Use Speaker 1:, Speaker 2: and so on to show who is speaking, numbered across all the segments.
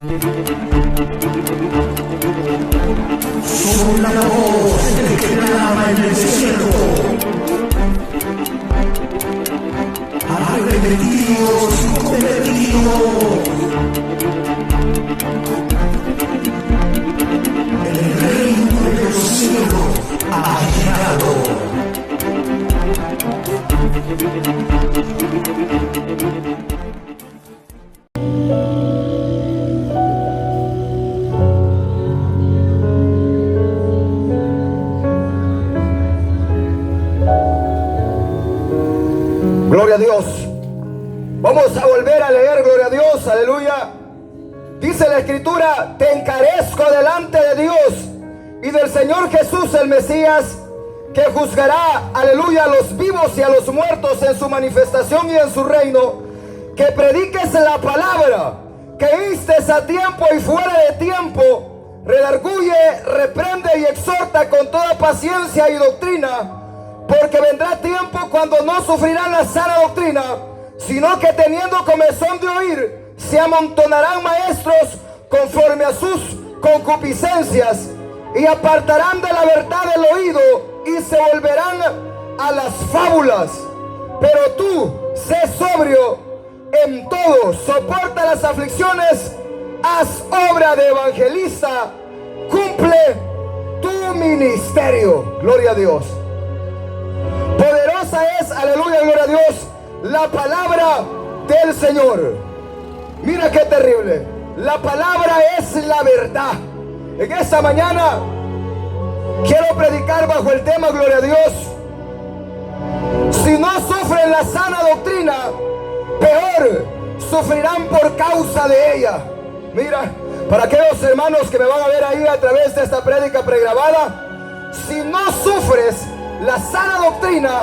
Speaker 1: Soy la voz del que clama en el desierto. Arrepentidos y convertidos. El reino de los cielos ha llegado.
Speaker 2: Gloria a Dios. Vamos a volver a leer, gloria a Dios, aleluya. Dice la escritura: te encarezco delante de Dios y del Señor Jesús el Mesías, que juzgará, aleluya, a los vivos y a los muertos en su manifestación y en su reino, que prediques la palabra, que instes a tiempo y fuera de tiempo, redarguye, reprende y exhorta con toda paciencia y doctrina, porque vendrá tiempo cuando no sufrirán la sana doctrina, sino que teniendo comezón de oír, se amontonarán maestros conforme a sus concupiscencias, y apartarán de la verdad el oído, y se volverán a las fábulas. Pero tú, sé sobrio en todo, soporta las aflicciones, haz obra de evangelista, cumple tu ministerio. Gloria a Dios. Poderosa es, aleluya, gloria a Dios, la palabra del Señor. Mira qué terrible. La palabra es la verdad. En esta mañana quiero predicar bajo el tema, gloria a Dios, si no sufren la sana doctrina, peor sufrirán por causa de ella. Mira, para aquellos hermanos que me van a ver ahí a través de esta prédica pregrabada, si no sufres la sana doctrina,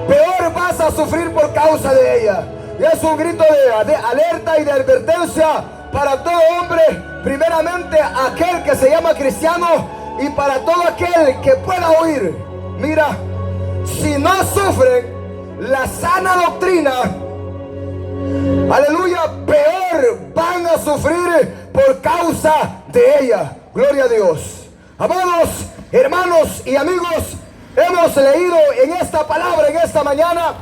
Speaker 2: peor vas a sufrir por causa de ella. Y es un grito de alerta y de advertencia para todo hombre, primeramente aquel que se llama cristiano, y para todo aquel que pueda oír. Mira, si no sufren la sana doctrina, aleluya, peor van a sufrir por causa de ella. Gloria a Dios. Amados hermanos y amigos, hemos leído en esta palabra, en esta mañana,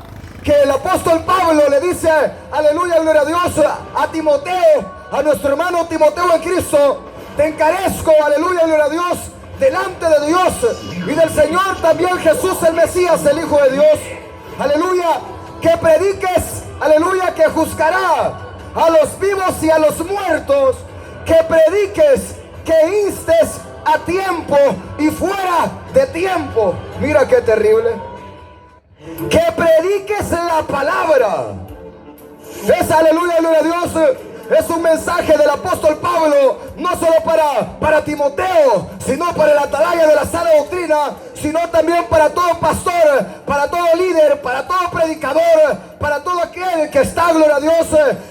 Speaker 2: que el apóstol Pablo le dice, aleluya, gloria a Dios, a Timoteo, a nuestro hermano Timoteo en Cristo: te encarezco, aleluya, gloria a Dios, delante de Dios y del Señor también Jesús el Mesías, el Hijo de Dios, aleluya, que prediques, aleluya, que juzgará a los vivos y a los muertos, que prediques, que instes a tiempo y fuera de tiempo. Mira qué terrible. Que prediques la palabra. Es, aleluya, gloria a Dios, es un mensaje del apóstol Pablo, no solo para Timoteo, sino para el atalaya de la sana doctrina, sino también para todo pastor, para todo líder, para todo predicador, para todo aquel que está, gloria a Dios,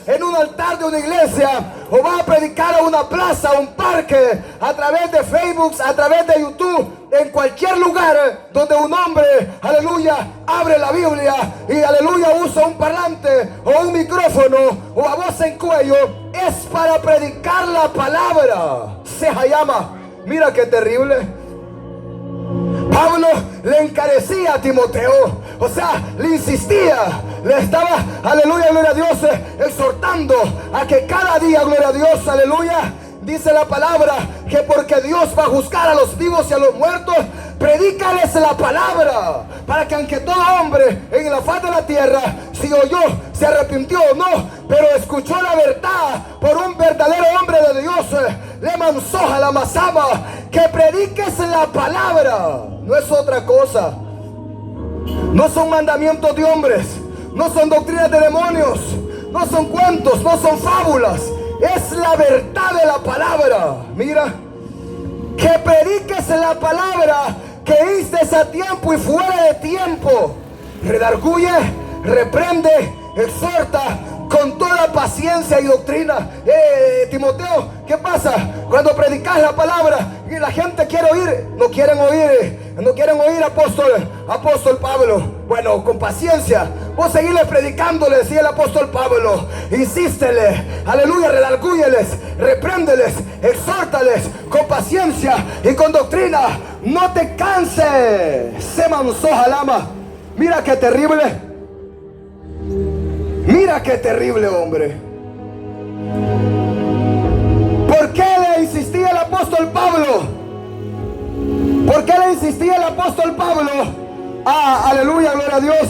Speaker 2: en un altar de una iglesia, o va a predicar a una plaza, a un parque, a través de Facebook, a través de YouTube, en cualquier lugar donde un hombre, aleluya, abre la Biblia y, aleluya, usa un parlante o un micrófono o a voz en cuello, es para predicar la palabra. Se llama. Mira qué terrible. Pablo le encarecía a Timoteo, o sea, le insistía, le estaba, aleluya, gloria a Dios, exhortando a que cada día, gloria a Dios, aleluya, dice la palabra que porque Dios va a juzgar a los vivos y a los muertos, predícales la palabra, para que aunque todo hombre en la faz de la tierra, si oyó, se arrepintió o no, pero escuchó la verdad por un verdadero hombre de Dios, le mansoja la masama, que prediques la palabra. No es otra cosa. No son mandamientos de hombres, no son doctrinas de demonios, no son cuentos, no son fábulas. Es la verdad de la palabra. Mira, que prediques la palabra, que instes a tiempo y fuera de tiempo, redarguye, reprende, exhorta con toda paciencia y doctrina. Timoteo, ¿qué pasa cuando predicas la palabra y la gente quiere oír? No quieren oír, apóstol Pablo. Bueno, con paciencia, vos seguirle predicando, le decía el apóstol Pablo. Insístele, aleluya, redargúyeles, repréndeles, exhórtales con paciencia y con doctrina. No te canses. Se mansoja lama. Mira qué terrible. Mira qué terrible, hombre. ¿Por qué le insistía el apóstol Pablo? ¿Por qué le insistía el apóstol Pablo? Aleluya, gloria a Dios.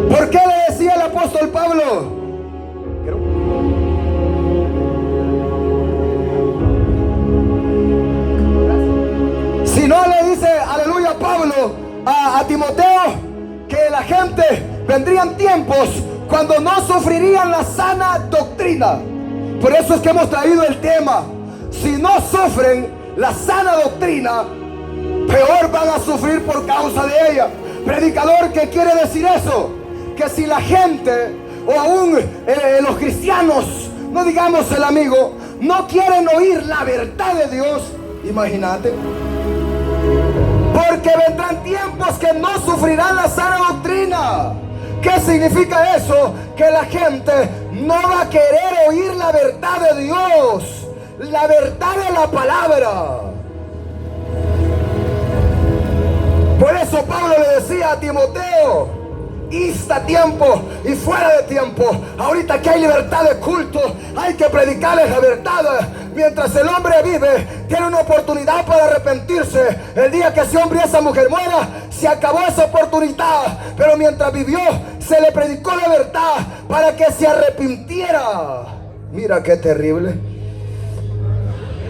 Speaker 2: ¿Por qué le decía el apóstol Pablo? Si no le dice, aleluya, Pablo a Timoteo, que la gente vendrían tiempos cuando no sufrirían la sana doctrina. Por eso es que hemos traído el tema. Si no sufren la sana doctrina, peor van a sufrir por causa de ella. Predicador, ¿qué quiere decir eso? Que si la gente, o aún los cristianos, no digamos el amigo, no quieren oír la verdad de Dios, imagínate. Porque vendrán tiempos que no sufrirán la sana doctrina. ¿Qué significa eso? Que la gente no va a querer oír la verdad de Dios, la verdad de la palabra. Por eso Pablo le decía a Timoteo, insta tiempo y fuera de tiempo. Ahorita que hay libertad de culto, hay que predicarles la verdad. Mientras el hombre vive, tiene una oportunidad para arrepentirse. El día que ese hombre y esa mujer muera, se acabó esa oportunidad. Pero mientras vivió, se le predicó la verdad para que se arrepintiera. Mira qué terrible.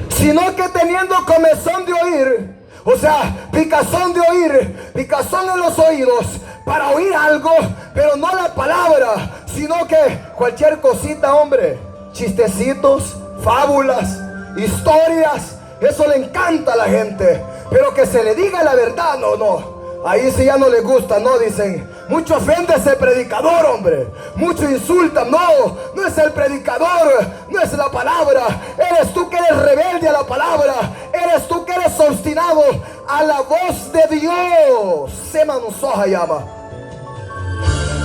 Speaker 2: Sino que teniendo comezón de oír, o sea, picazón de oír, picazón en los oídos, para oír algo, pero no la palabra, sino que cualquier cosita, hombre, chistecitos, fábulas, historias, eso le encanta a la gente. Pero que se le diga la verdad, no. Ahí sí ya no les gusta, no, dicen. Mucho ofende ese predicador, hombre. Mucho insulta, no es el predicador, no es la palabra. Eres tú que eres rebelde a la palabra. Eres tú que eres obstinado a la voz de Dios. Se manusoja llama.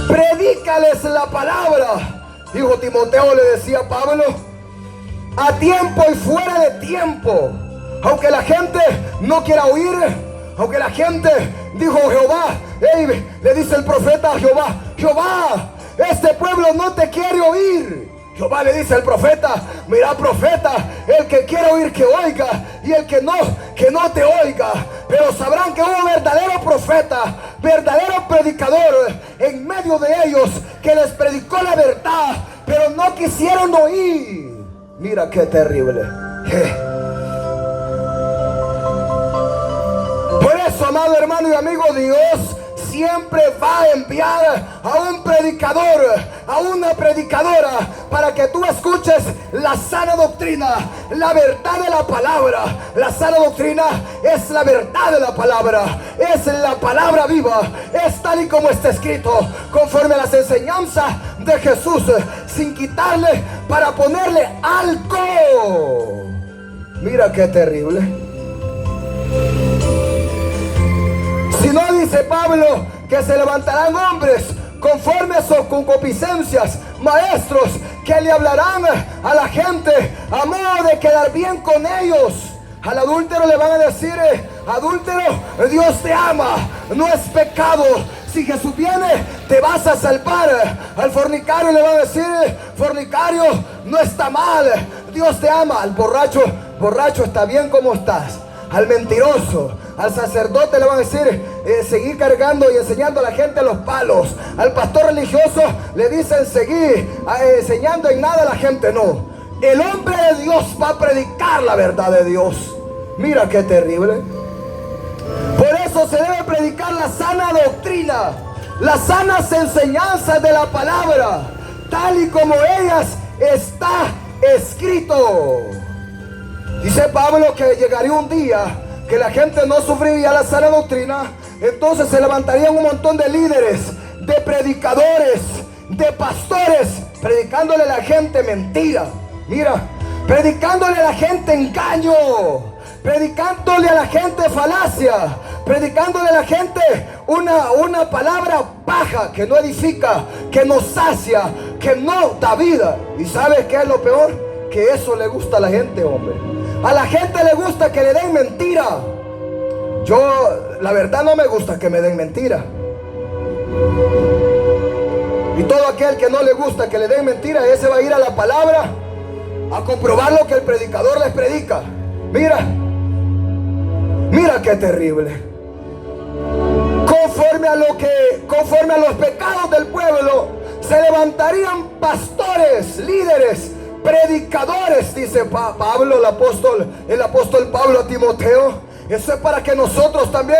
Speaker 2: Predícales la palabra. Dijo Timoteo, le decía Pablo, a tiempo y fuera de tiempo. Aunque la gente no quiera oír, aunque la gente, dijo Jehová, le dice el profeta a Jehová, este pueblo no te quiere oír. Jehová le dice al profeta, mira profeta, el que quiere oír que oiga, y el que no te oiga. Pero sabrán que hubo verdadero profeta, verdadero predicador en medio de ellos, que les predicó la verdad, pero no quisieron oír. Mira qué terrible. Por eso, amado hermano y amigo, Dios siempre va a enviar a un predicador, a una predicadora, para que tú escuches la sana doctrina, la verdad de la palabra. La sana doctrina es la verdad de la palabra, es la palabra viva, es tal y como está escrito, conforme a las enseñanzas de Jesús, sin quitarle para ponerle algo. Mira qué terrible. Si no, dice Pablo, que se levantarán hombres conforme a sus concupiscencias, maestros que le hablarán a la gente a modo de quedar bien con ellos. Al adúltero le van a decir, adúltero, Dios te ama, no es pecado. Si Jesús viene, te vas a salvar. Al fornicario le van a decir, fornicario, no está mal, Dios te ama. Al borracho, está bien como estás. Al mentiroso, al sacerdote le van a decir, seguir cargando y enseñando a la gente los palos. Al pastor religioso le dicen, seguir enseñando en nada a la gente. No, el hombre de Dios va a predicar la verdad de Dios. Mira qué terrible. Por eso se debe predicar la sana doctrina, las sanas enseñanzas de la palabra, tal y como ellas está escrito. Dice Pablo que llegaría un día que la gente no sufriría la sana doctrina. Entonces se levantarían un montón de líderes, de predicadores, de pastores, predicándole a la gente mentira. Mira, predicándole a la gente engaño, predicándole a la gente falacia, predicándole a la gente una palabra baja que no edifica, que no sacia, que no da vida. ¿Y sabes qué es lo peor? Que eso le gusta a la gente, hombre. A la gente le gusta que le den mentira. Yo, la verdad, no me gusta que me den mentira. Y todo aquel que no le gusta que le den mentira, ese va a ir a la palabra a comprobar lo que el predicador les predica. Mira, mira qué terrible. Conforme a los pecados del pueblo, se levantarían pastores, líderes, predicadores, dice Pablo, el apóstol Pablo a Timoteo. Eso es para que nosotros también,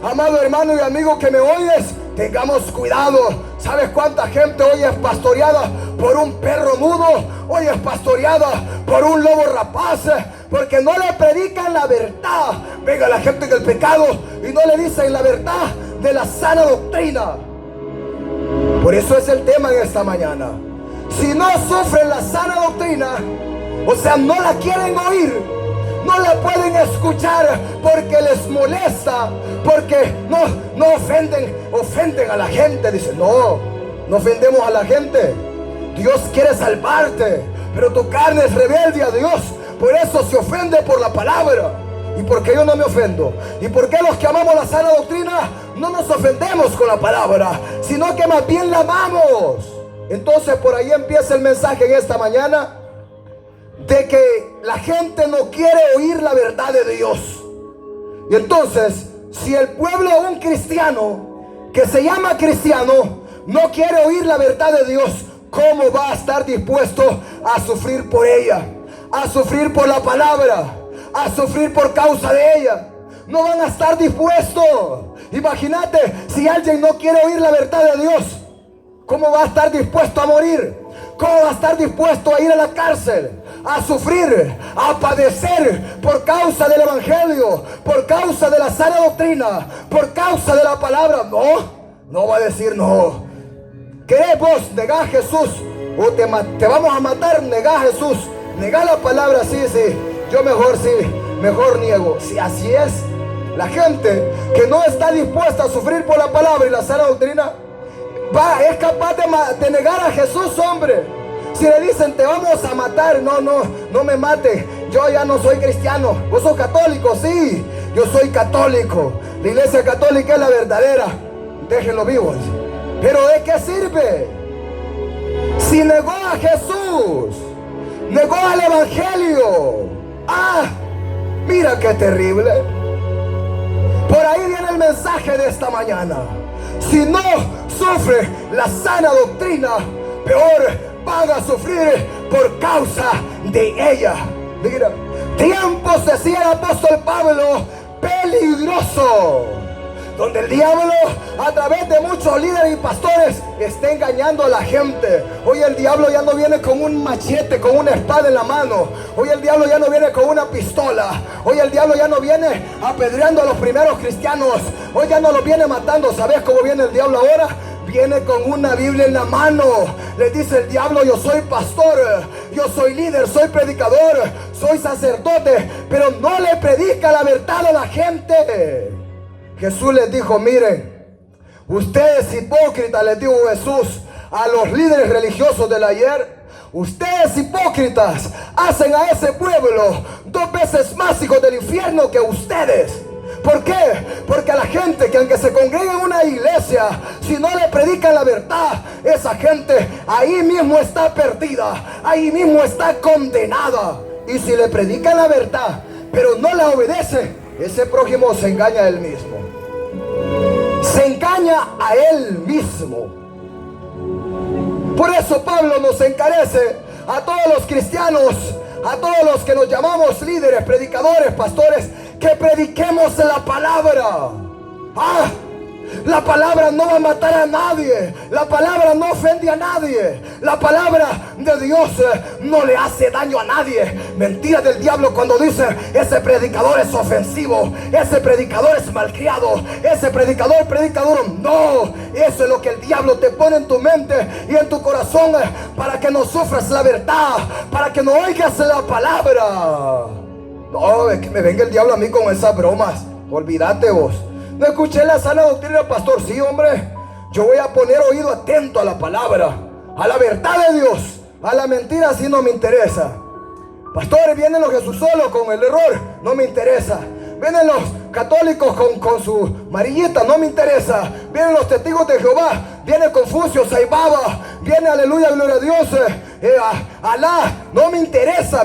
Speaker 2: amado hermano y amigo que me oyes, tengamos cuidado. ¿Sabes cuánta gente hoy es pastoreada por un perro mudo? Hoy es pastoreada por un lobo rapaz, porque no le predican la verdad. Venga la gente del pecado y no le dicen la verdad de la sana doctrina. Por eso es el tema en esta mañana. Si no sufren la sana doctrina, o sea, no la quieren oír, no la pueden escuchar porque les molesta, porque no ofenden a la gente. Dicen, no ofendemos a la gente. Dios quiere salvarte, pero tu carne es rebelde a Dios. Por eso se ofende por la palabra. ¿Y por qué yo no me ofendo? ¿Y por qué los que amamos la sana doctrina no nos ofendemos con la palabra, sino que más bien la amamos? Entonces por ahí empieza el mensaje en esta mañana, de que la gente no quiere oír la verdad de Dios. Y entonces, si el pueblo de un cristiano que se llama cristiano no quiere oír la verdad de Dios, ¿cómo va a estar dispuesto a sufrir por ella? A sufrir por la palabra, a sufrir por causa de ella. No van a estar dispuestos. Imagínate, si alguien no quiere oír la verdad de Dios, ¿cómo va a estar dispuesto a morir? ¿Cómo va a estar dispuesto a ir a la cárcel, a sufrir, a padecer por causa del evangelio, por causa de la sana doctrina, por causa de la palabra? No va a decir no. ¿Querés vos negar a Jesús o te vamos a matar? Negá a Jesús, negá la palabra. Sí, yo mejor niego. Si así es, la gente que no está dispuesta a sufrir por la palabra y la sana doctrina, es capaz de negar a Jesús, hombre. Si le dicen te vamos a matar, no me mate, yo ya no soy cristiano. ¿Vos sos católico? Sí, yo soy católico. La iglesia católica es la verdadera, déjenlo vivos. Pero ¿de qué sirve? Si negó a Jesús, negó al evangelio. Mira qué terrible. Por ahí viene el mensaje de esta mañana. Si no sufre la sana doctrina, peor van a sufrir por causa de ella. Mira, tiempos, decía el apóstol Pablo, peligroso, donde el diablo a través de muchos líderes y pastores está engañando a la gente. Hoy el diablo ya no viene con un machete, con una espada en la mano. Hoy el diablo ya no viene con una pistola. Hoy el diablo ya no viene apedreando a los primeros cristianos. Hoy ya no los viene matando. ¿Sabes cómo viene el diablo ahora? Viene con una Biblia en la mano. Le dice el diablo, yo soy pastor, yo soy líder, soy predicador, soy sacerdote, pero no le predica la verdad a la gente. Jesús les dijo, miren, ustedes hipócritas, les dijo Jesús a los líderes religiosos del ayer, ustedes hipócritas hacen a ese pueblo 2 veces más hijos del infierno que ustedes. ¿Por qué? Porque a la gente que aunque se congrega en una iglesia, si no le predican la verdad, esa gente ahí mismo está perdida, ahí mismo está condenada. Y si le predican la verdad, pero no la obedece, ese prójimo se engaña a él mismo. Se engaña a él mismo. Por eso Pablo nos encarece a todos los cristianos, a todos los que nos llamamos líderes, predicadores, pastores, que prediquemos la palabra. La palabra no va a matar a nadie. La palabra no ofende a nadie. La palabra de Dios no le hace daño a nadie. Mentira del diablo cuando dice: ese predicador es ofensivo, ese predicador es malcriado, ese predicador predica duro. No, eso es lo que el diablo te pone en tu mente y en tu corazón, para que no sufras la verdad, para que no oigas la palabra. No, es que me venga el diablo a mí con esas bromas. Olvídate vos. No escuché la sana doctrina, pastor. Sí, hombre. Yo voy a poner oído atento a la palabra, a la verdad de Dios. A la mentira sí no me interesa. Pastores, vienen los Jesús solo con el error, no me interesa. Vienen los católicos con su amarillita, no me interesa. Vienen los testigos de Jehová, viene Confucio, Saibaba, viene, aleluya, gloria a Dios, Alá, no me interesa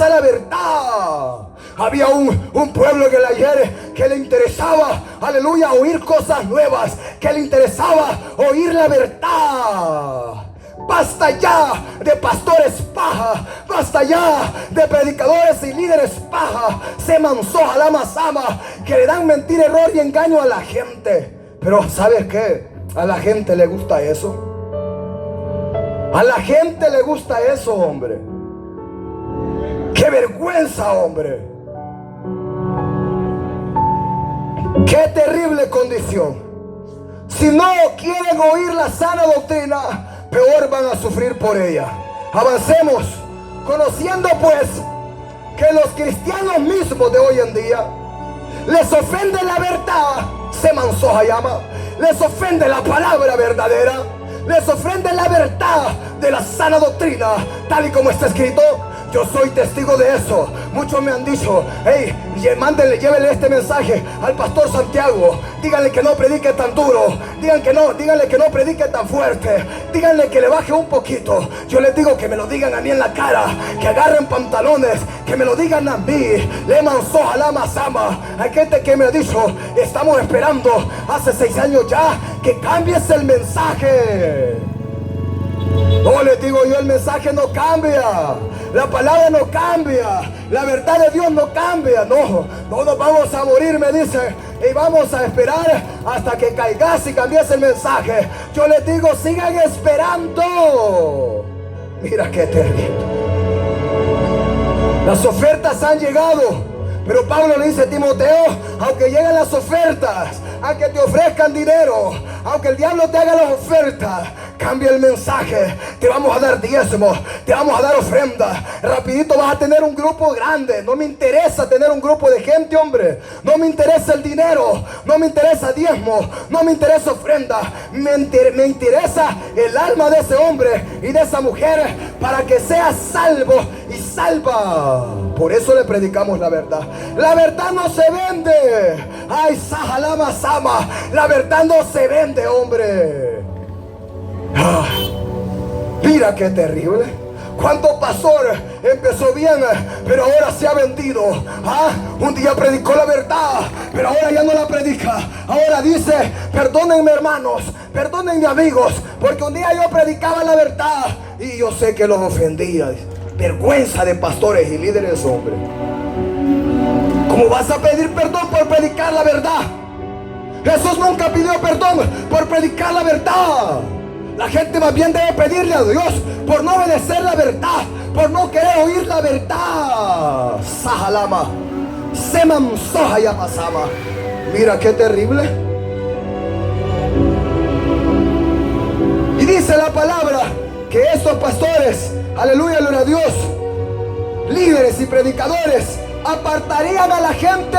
Speaker 2: la verdad. Había un pueblo en el ayer que le interesaba, aleluya, oír cosas nuevas, que le interesaba oír la verdad. Basta ya de pastores paja, basta ya de predicadores y líderes paja, se mansoja la masama, que le dan mentira, error y engaño a la gente. Pero ¿sabes qué? A la gente le gusta eso. A la gente le gusta eso, hombre. ¡Qué vergüenza, hombre! ¡Qué terrible condición! Si no quieren oír la sana doctrina, peor van a sufrir por ella. Avancemos, conociendo pues que los cristianos mismos de hoy en día les ofende la verdad, se mansoja llama, les ofende la palabra verdadera, les ofende la verdad de la sana doctrina, tal y como está escrito. Yo soy testigo de eso. Muchos me han dicho: hey, llévele este mensaje al pastor Santiago. Díganle que no predique tan duro. Díganle que no predique tan fuerte. Díganle que le baje un poquito. Yo les digo que me lo digan a mí en la cara, que agarren pantalones, que me lo digan a mí. Le mansoja la masama. Hay gente que me ha dicho: estamos esperando hace 6 años ya que cambies el mensaje. No, les digo yo, el mensaje no cambia, la palabra no cambia, la verdad de Dios no cambia. No nos vamos a morir, me dice, y vamos a esperar hasta que caigas y cambies el mensaje. Yo les digo: sigan esperando. Mira qué terrible. Las ofertas han llegado, pero Pablo le dice a Timoteo: aunque lleguen las ofertas, aunque te ofrezcan dinero, aunque el diablo te haga las ofertas, cambia el mensaje. Te vamos a dar diezmos, te vamos a dar ofrenda. Rapidito vas a tener un grupo grande. No me interesa tener un grupo de gente, hombre. No me interesa el dinero, no me interesa diezmo, no me interesa ofrenda. Me interesa el alma de ese hombre y de esa mujer, para que sea salvo y salva. Por eso le predicamos la verdad. La verdad no se vende. Ay, sajalama sama. La verdad no se vende, hombre. Mira qué terrible. Cuánto pastor empezó bien, pero ahora se ha vendido. Un día predicó la verdad, pero ahora ya no la predica. Ahora dice: perdónenme, hermanos, perdónenme, amigos, porque un día yo predicaba la verdad y yo sé que los ofendía. Vergüenza de pastores y líderes, hombre. ¿Cómo vas a pedir perdón por predicar la verdad? Jesús nunca pidió perdón por predicar la verdad. La gente más bien debe pedirle a Dios por no obedecer la verdad, por no querer oír la verdad. Sajalama, semam sohayapasama. Mira qué terrible. Y dice la palabra que estos pastores, aleluya, gloria a Dios, líderes y predicadores, apartarían a la gente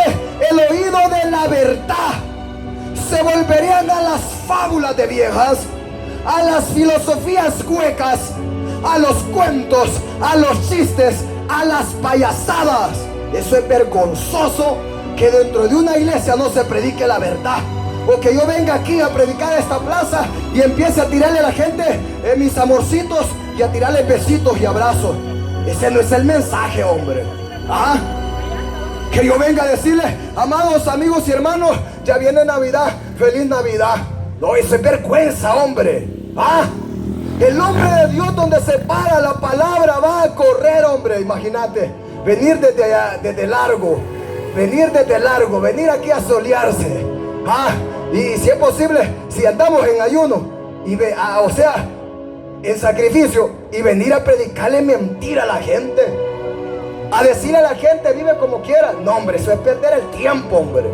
Speaker 2: el oído de la verdad. Se volverían a las fábulas de viejas, a las filosofías huecas, a los cuentos, a los chistes, a las payasadas. Eso es vergonzoso, que dentro de una iglesia no se predique la verdad. O que yo venga aquí a predicar a esta plaza y empiece a tirarle a la gente mis amorcitos y a tirarle besitos y abrazos. Ese no es el mensaje, hombre. Que yo venga a decirle: amados amigos y hermanos, ya viene Navidad, feliz Navidad. No, eso es vergüenza, hombre. El hombre de Dios, donde se para la palabra, va a correr, hombre. Imagínate, venir desde largo, venir aquí a solearse. Y si es posible, si andamos en ayuno, o sea, en sacrificio, y venir a predicarle mentira a la gente, a decirle a la gente, vive como quiera. No, hombre, eso es perder el tiempo, hombre.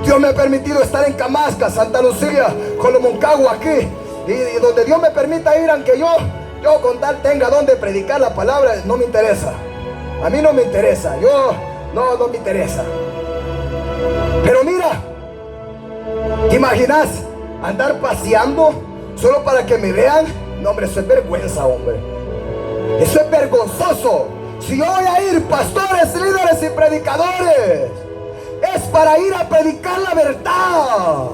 Speaker 2: Dios me ha permitido estar en Camasca, Santa Lucía, Colomoncagua, aquí, y donde Dios me permita ir, aunque yo con tal tenga donde predicar la palabra, no me interesa. A mí no me interesa, no me interesa. Pero mira, ¿te imaginas andar paseando solo para que me vean? No, hombre, eso es vergüenza, hombre. Eso es vergonzoso. Si yo voy a ir, pastores, líderes y predicadores, es para ir a predicar la verdad.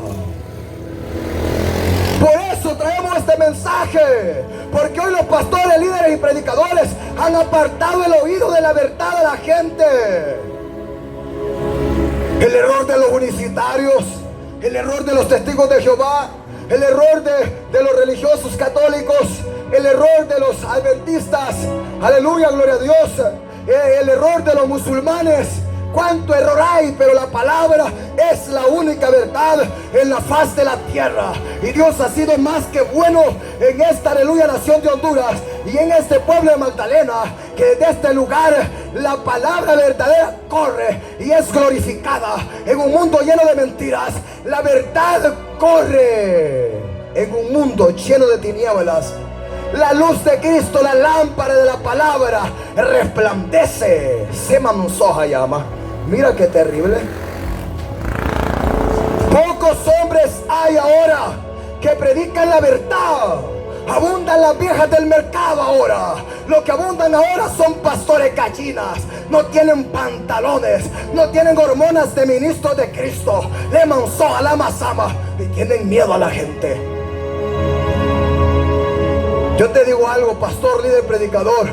Speaker 2: Por eso traemos este mensaje, porque hoy los pastores, líderes y predicadores han apartado el oído de la verdad a la gente. El error de los unicitarios, el error de los testigos de Jehová, el error de los religiosos católicos, el error de los adventistas, aleluya, gloria a Dios, el error de los musulmanes. Cuánto error hay, pero la palabra es la única verdad en la faz de la tierra. Y Dios ha sido más que bueno en esta, aleluya, nación de Honduras y en este pueblo de Magdalena, que desde este lugar la palabra verdadera corre y es glorificada. En un mundo lleno de mentiras, la verdad corre. En un mundo lleno de tinieblas, la luz de Cristo, la lámpara de la palabra, resplandece. Se mansoja llama. Mira qué terrible. Pocos hombres hay ahora que predican la verdad. Abundan las viejas del mercado ahora. Lo que abundan ahora son pastores gallinas. No tienen pantalones, no tienen hormonas de ministros de Cristo. Le mansoja la masama y tienen miedo a la gente. Yo te digo algo, pastor, líder, predicador,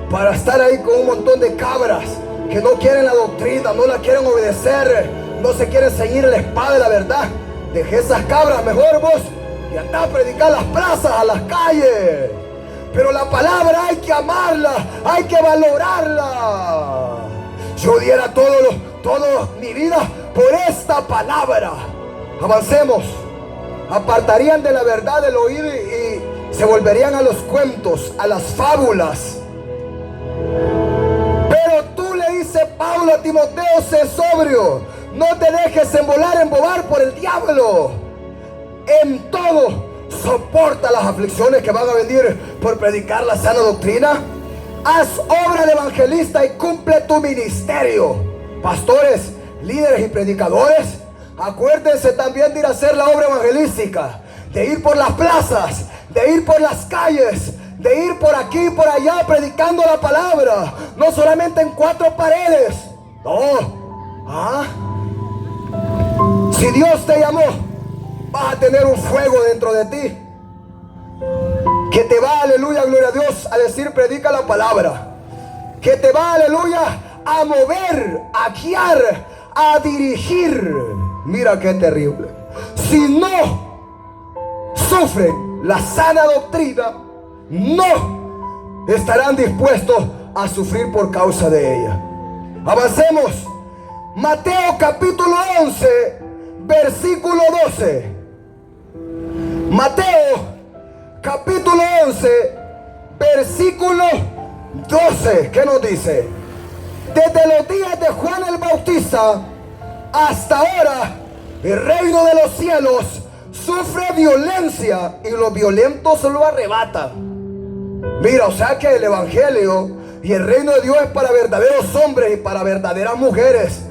Speaker 2: para estar ahí con un montón de cabras que no quieren la doctrina, no la quieren obedecer, no se quieren ceñir la espada de la verdad, deje esas cabras mejor vos y anda a predicar a las plazas, a las calles. Pero la palabra hay que amarla, hay que valorarla. Yo diera todo mi vida por esta palabra. Avancemos. Apartarían de la verdad del oído y se volverían a los cuentos, a las fábulas. Pero tú, le dice Pablo a Timoteo, sé sobrio, no te dejes embobar por el diablo. En todo soporta las aflicciones que van a venir por predicar la sana doctrina. Haz obra de evangelista y cumple tu ministerio. Pastores, líderes y predicadores, acuérdense también de ir a hacer la obra evangelística, de ir por las plazas, de ir por las calles, de ir por aquí y por allá predicando la palabra, no solamente en cuatro paredes. Si Dios te llamó, vas a tener un fuego dentro de ti que te va, aleluya, gloria a Dios, a decir predica la palabra, que te va, aleluya, a mover, a guiar, a dirigir. Mira qué terrible. Si no sufren la sana doctrina, no estarán dispuestos a sufrir por causa de ella. Avancemos. Mateo capítulo 11, versículo 12. Mateo capítulo 11, versículo 12. ¿Qué nos dice? Desde los días de Juan el Bautista hasta ahora, el reino de los cielos sufre violencia y los violentos lo arrebatan. Mira, o sea que el evangelio y el reino de Dios es para verdaderos hombres y para verdaderas mujeres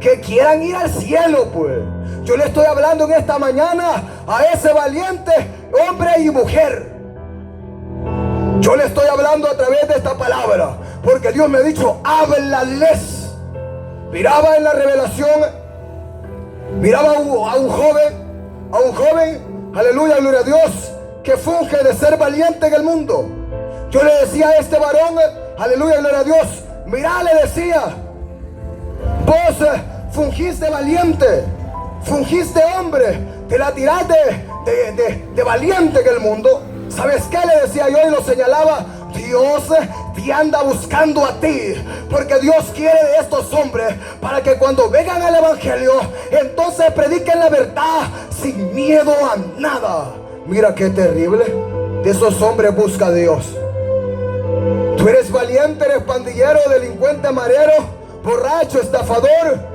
Speaker 2: que quieran ir al cielo, pues. Yo le estoy hablando en esta mañana a ese valiente hombre y mujer. Yo le estoy hablando a través de esta palabra, porque Dios me ha dicho, háblales. Miraba en la revelación, miraba a un joven, aleluya, gloria a Dios, que funge de ser valiente en el mundo. Yo le decía a este varón, aleluya, gloria a Dios, mirá, le decía, vos fungiste valiente, fungiste hombre, te la tiraste de valiente en el mundo. ¿Sabes qué le decía yo? Y lo señalaba, Dios y anda buscando a ti, porque Dios quiere de estos hombres para que cuando vengan al evangelio, entonces prediquen la verdad sin miedo a nada. Mira qué terrible. De esos hombres busca Dios. Tú eres valiente, eres pandillero, delincuente, marero, borracho, estafador.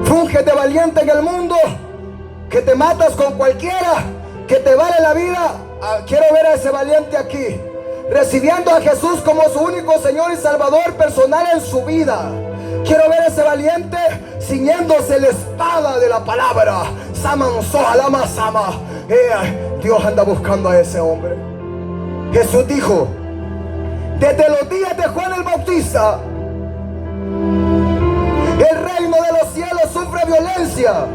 Speaker 2: Funge de valiente en el mundo, que te matas con cualquiera, que te vale la vida. Quiero ver a ese valiente aquí, recibiendo a Jesús como su único Señor y Salvador personal en su vida. Quiero ver a ese valiente ciñéndose la espada de la palabra. Dios anda buscando a ese hombre. Jesús dijo: desde los días de Juan el Bautista, el reino de los cielos sufre violencia,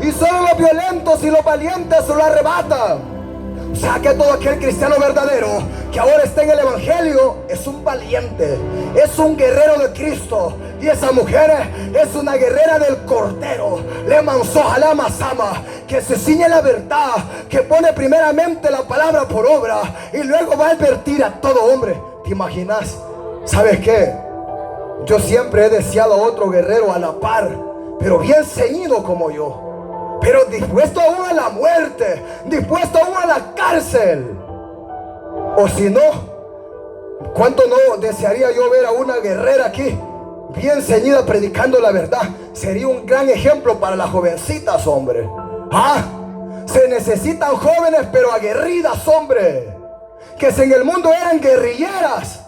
Speaker 2: y solo los violentos y los valientes se lo arrebatan. O sea que todo aquel cristiano verdadero que ahora está en el evangelio es un valiente, es un guerrero de Cristo. Y esa mujer es una guerrera del Cordero. Le manzó alama sama, que se ciñe la verdad, que pone primeramente la palabra por obra y luego va a advertir a todo hombre. ¿Te imaginas? ¿Sabes qué? Yo siempre he deseado a otro guerrero a la par, pero bien ceñido como yo, pero dispuesto aún a la muerte, dispuesto aún a la cárcel. O si no, ¿cuánto no desearía yo ver a una guerrera aquí, bien ceñida, predicando la verdad? Sería un gran ejemplo para las jovencitas, hombre. Se necesitan jóvenes pero aguerridas, hombre, que si en el mundo eran guerrilleras,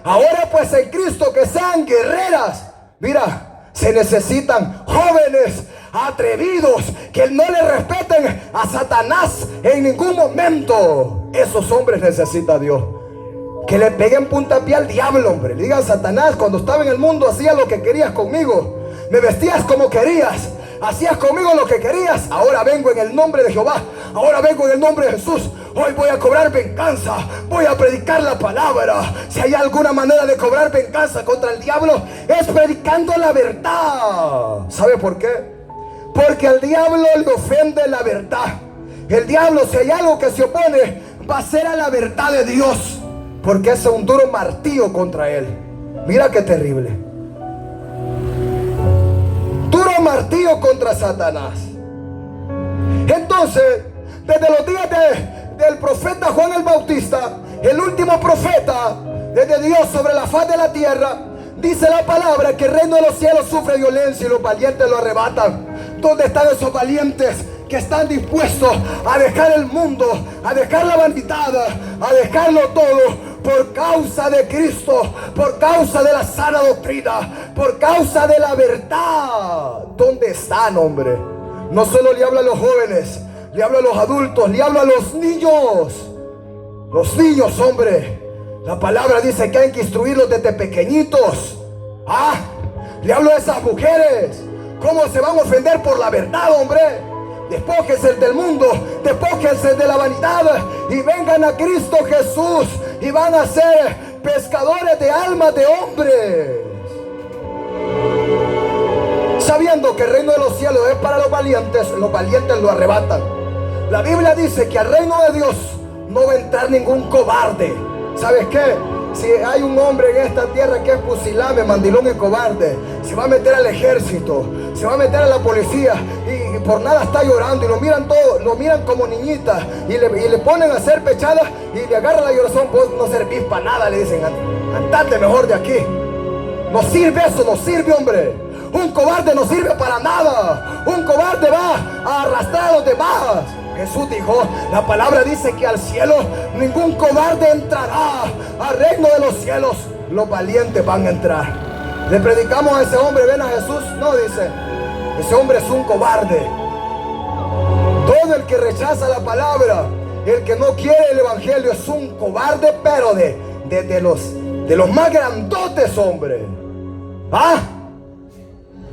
Speaker 2: ahora pues en Cristo que sean guerreras. Mira, se necesitan jóvenes atrevidos, que no le respeten a Satanás en ningún momento. Esos hombres necesita Dios. Que le peguen puntapié al diablo, hombre. Le digan: Satanás, cuando estaba en el mundo hacías lo que querías conmigo, me vestías como querías, hacías conmigo lo que querías. Ahora vengo en el nombre de Jehová, ahora vengo en el nombre de Jesús. Hoy voy a cobrar venganza, voy a predicar la palabra. Si hay alguna manera de cobrar venganza contra el diablo, es predicando la verdad. ¿Sabe por qué? Porque al diablo le ofende la verdad. El diablo, si hay algo que se opone, va a ser a la verdad de Dios, porque es un duro martillo contra él. Mira qué terrible. Duro martillo contra Satanás. Entonces, desde los días del profeta Juan el Bautista, el último profeta desde Dios sobre la faz de la tierra, dice la palabra que el reino de los cielos sufre violencia y los valientes lo arrebatan. ¿Dónde están esos valientes que están dispuestos a dejar el mundo, a dejar la vanidad, a dejarlo todo por causa de Cristo, por causa de la sana doctrina, por causa de la verdad? ¿Dónde están, hombre? No solo le hablo a los jóvenes, le hablo a los adultos, le hablo a los niños. Los niños, hombre, la palabra dice que hay que instruirlos desde pequeñitos. Le hablo a esas mujeres. ¿Cómo se van a ofender por la verdad, hombre? Despójense del mundo, despójense de la vanidad y vengan a Cristo Jesús y van a ser pescadores de almas de hombres. Sabiendo que el reino de los cielos es para los valientes lo arrebatan. La Biblia dice que al reino de Dios no va a entrar ningún cobarde. ¿Sabes qué? Si hay un hombre en esta tierra que es pusilánime, mandilón y cobarde, se va a meter al ejército, se va a meter a la policía y por nada está llorando y lo miran todo, lo miran como niñita y le ponen a hacer pechadas y le agarran la llorazón. Vos no servís para nada, le dicen: andate mejor de aquí. No sirve eso, no sirve, hombre. Un cobarde no sirve para nada. Un cobarde va a arrastrar a los demás. Jesús dijo, la palabra dice que al cielo ningún cobarde entrará. Al reino de los cielos los valientes van a entrar. Le predicamos a ese hombre: ven a Jesús. No, dice, ese hombre es un cobarde. Todo el que rechaza la palabra, el que no quiere el evangelio, es un cobarde, pero de los más grandotes, hombre.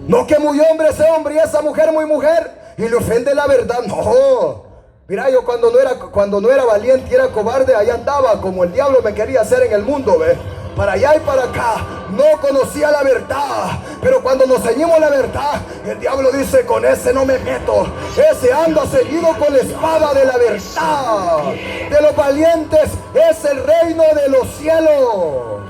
Speaker 2: No que muy hombre ese hombre y esa mujer muy mujer y le ofende la verdad. No. Mira, yo cuando no era valiente y era cobarde, allá andaba como el diablo me quería hacer en el mundo, ¿ve? para allá y para acá, no conocía la verdad. Pero cuando nos ceñimos la verdad, el diablo dice: con ese no me meto, ese anda seguido con la espada de la verdad. De los valientes es el reino de los cielos.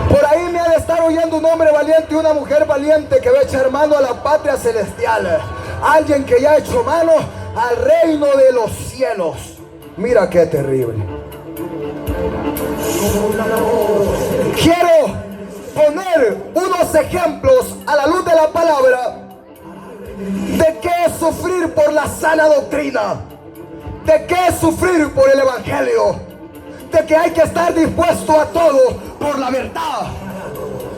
Speaker 2: Por ahí me ha de estar oyendo un hombre valiente y una mujer valiente que va a echar mano a la patria celestial. Alguien que ya ha hecho mano al reino de los cielos. Mira qué terrible. Quiero poner unos ejemplos a la luz de la palabra de qué es sufrir por la sana doctrina, de qué es sufrir por el evangelio, de que hay que estar dispuesto a todo por la verdad,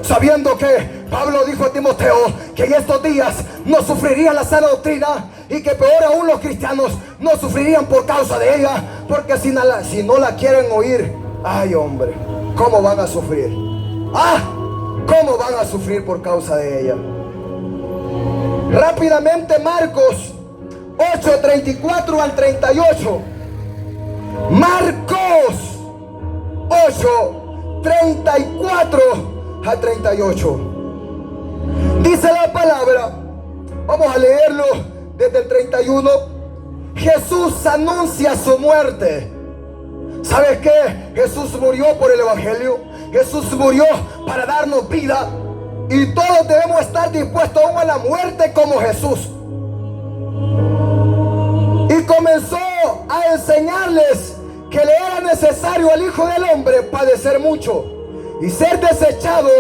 Speaker 2: sabiendo que Pablo dijo a Timoteo que en estos días no sufrirían la sana doctrina, y que peor aún los cristianos no sufrirían por causa de ella, porque si no la quieren oír, ay hombre, ¿cómo van a sufrir? ¿Cómo van a sufrir por causa de ella? Rápidamente, Marcos 8:34 al 38. Marcos 8:34 al 38. Dice la palabra, vamos a leerlo desde el 31. Jesús anuncia su muerte. ¿Sabes qué? Jesús murió por el evangelio. Jesús murió para darnos vida. Y todos debemos estar dispuestos aún a la muerte como Jesús. Y comenzó a enseñarles que le era necesario al Hijo del Hombre padecer mucho y ser desechado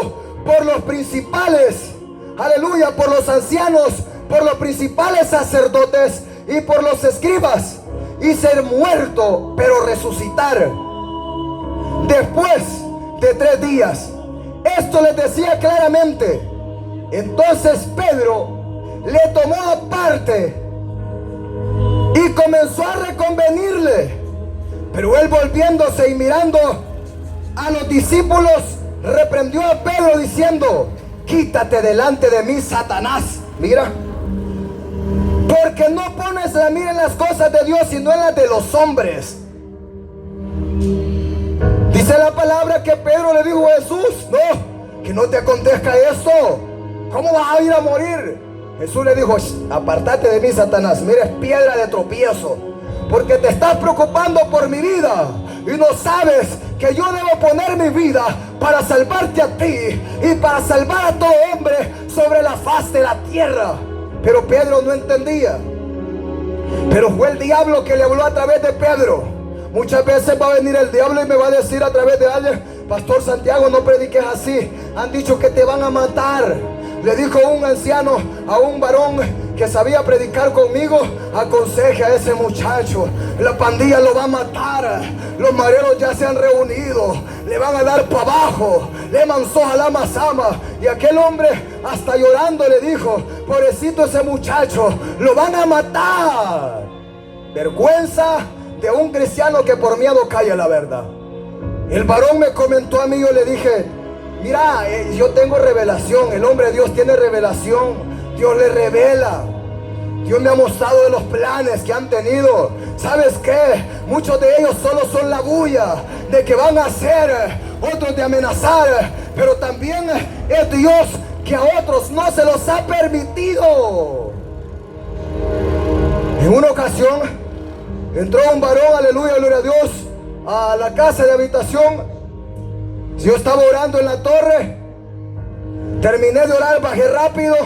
Speaker 2: por los principales, aleluya, por los ancianos, por los principales sacerdotes y por los escribas, y ser muerto, pero resucitar después de 3 días. Esto les decía claramente. Entonces Pedro le tomó aparte y comenzó a reconvenirle. Pero él, volviéndose y mirando a los discípulos, reprendió a Pedro diciendo: quítate delante de mí, Satanás. Mira, porque no pones la mira en las cosas de Dios, sino en las de los hombres. Dice la palabra que Pedro le dijo a Jesús: no, que no te acontezca esto. ¿Cómo vas a ir a morir? Jesús le dijo: apártate de mí, Satanás. Mira, es piedra de tropiezo, porque te estás preocupando por mi vida y no sabes que yo debo poner mi vida para salvarte a ti y para salvar a todo hombre sobre la faz de la tierra. Pero Pedro no entendía. Pero fue el diablo que le habló a través de Pedro. Muchas veces va a venir el diablo y me va a decir a través de alguien: Pastor Santiago, no prediques así, han dicho que te van a matar. Le dijo un anciano a un varón que sabía predicar conmigo: aconseje a ese muchacho, la pandilla lo va a matar, los mareros ya se han reunido, le van a dar para abajo, le manzó a la mazama. Y aquel hombre hasta llorando le dijo: pobrecito ese muchacho, lo van a matar. Vergüenza de un cristiano que por miedo calla la verdad. El varón me comentó a mí, yo le dije: mira, yo tengo revelación, el hombre de Dios tiene revelación, Dios le revela, Dios me ha mostrado de los planes que han tenido. ¿Sabes qué? Muchos de ellos solo son la bulla de que van a hacer, otros de amenazar, pero también es Dios que a otros no se los ha permitido. En una ocasión entró un varón, aleluya, gloria a Dios, a la casa de habitación. Yo estaba orando en la torre, terminé de orar, bajé rápido,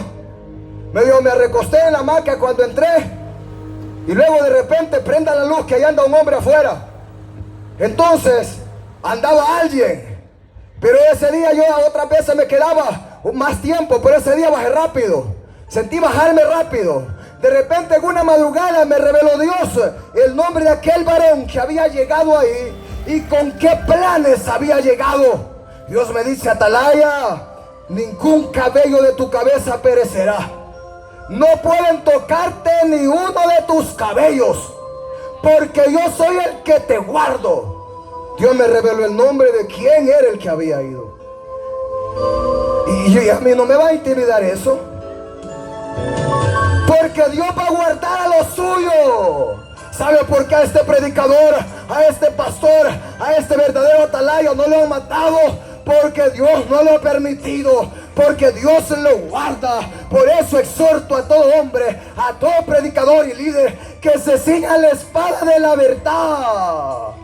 Speaker 2: me recosté en la hamaca cuando entré, y luego de repente prenda la luz que ahí anda un hombre afuera. Entonces andaba alguien, pero ese día yo a otras veces me quedaba más tiempo, pero ese día bajé rápido, sentí bajarme rápido. De repente en una madrugada me reveló Dios el nombre de aquel varón que había llegado ahí y con qué planes había llegado. Dios me dice: Atalaya, ningún cabello de tu cabeza perecerá. No pueden tocarte ni uno de tus cabellos, porque yo soy el que te guardo. Dios me reveló el nombre de quién era el que había ido. Y a mí no me va a intimidar eso, porque Dios va a guardar a los suyos. ¿Sabe por qué a este predicador, a este pastor, a este verdadero atalaya no lo han matado porque Dios no lo ha permitido, porque Dios lo guarda. Por eso exhorto a todo hombre, a todo predicador y líder, que se ciña la espada de la verdad.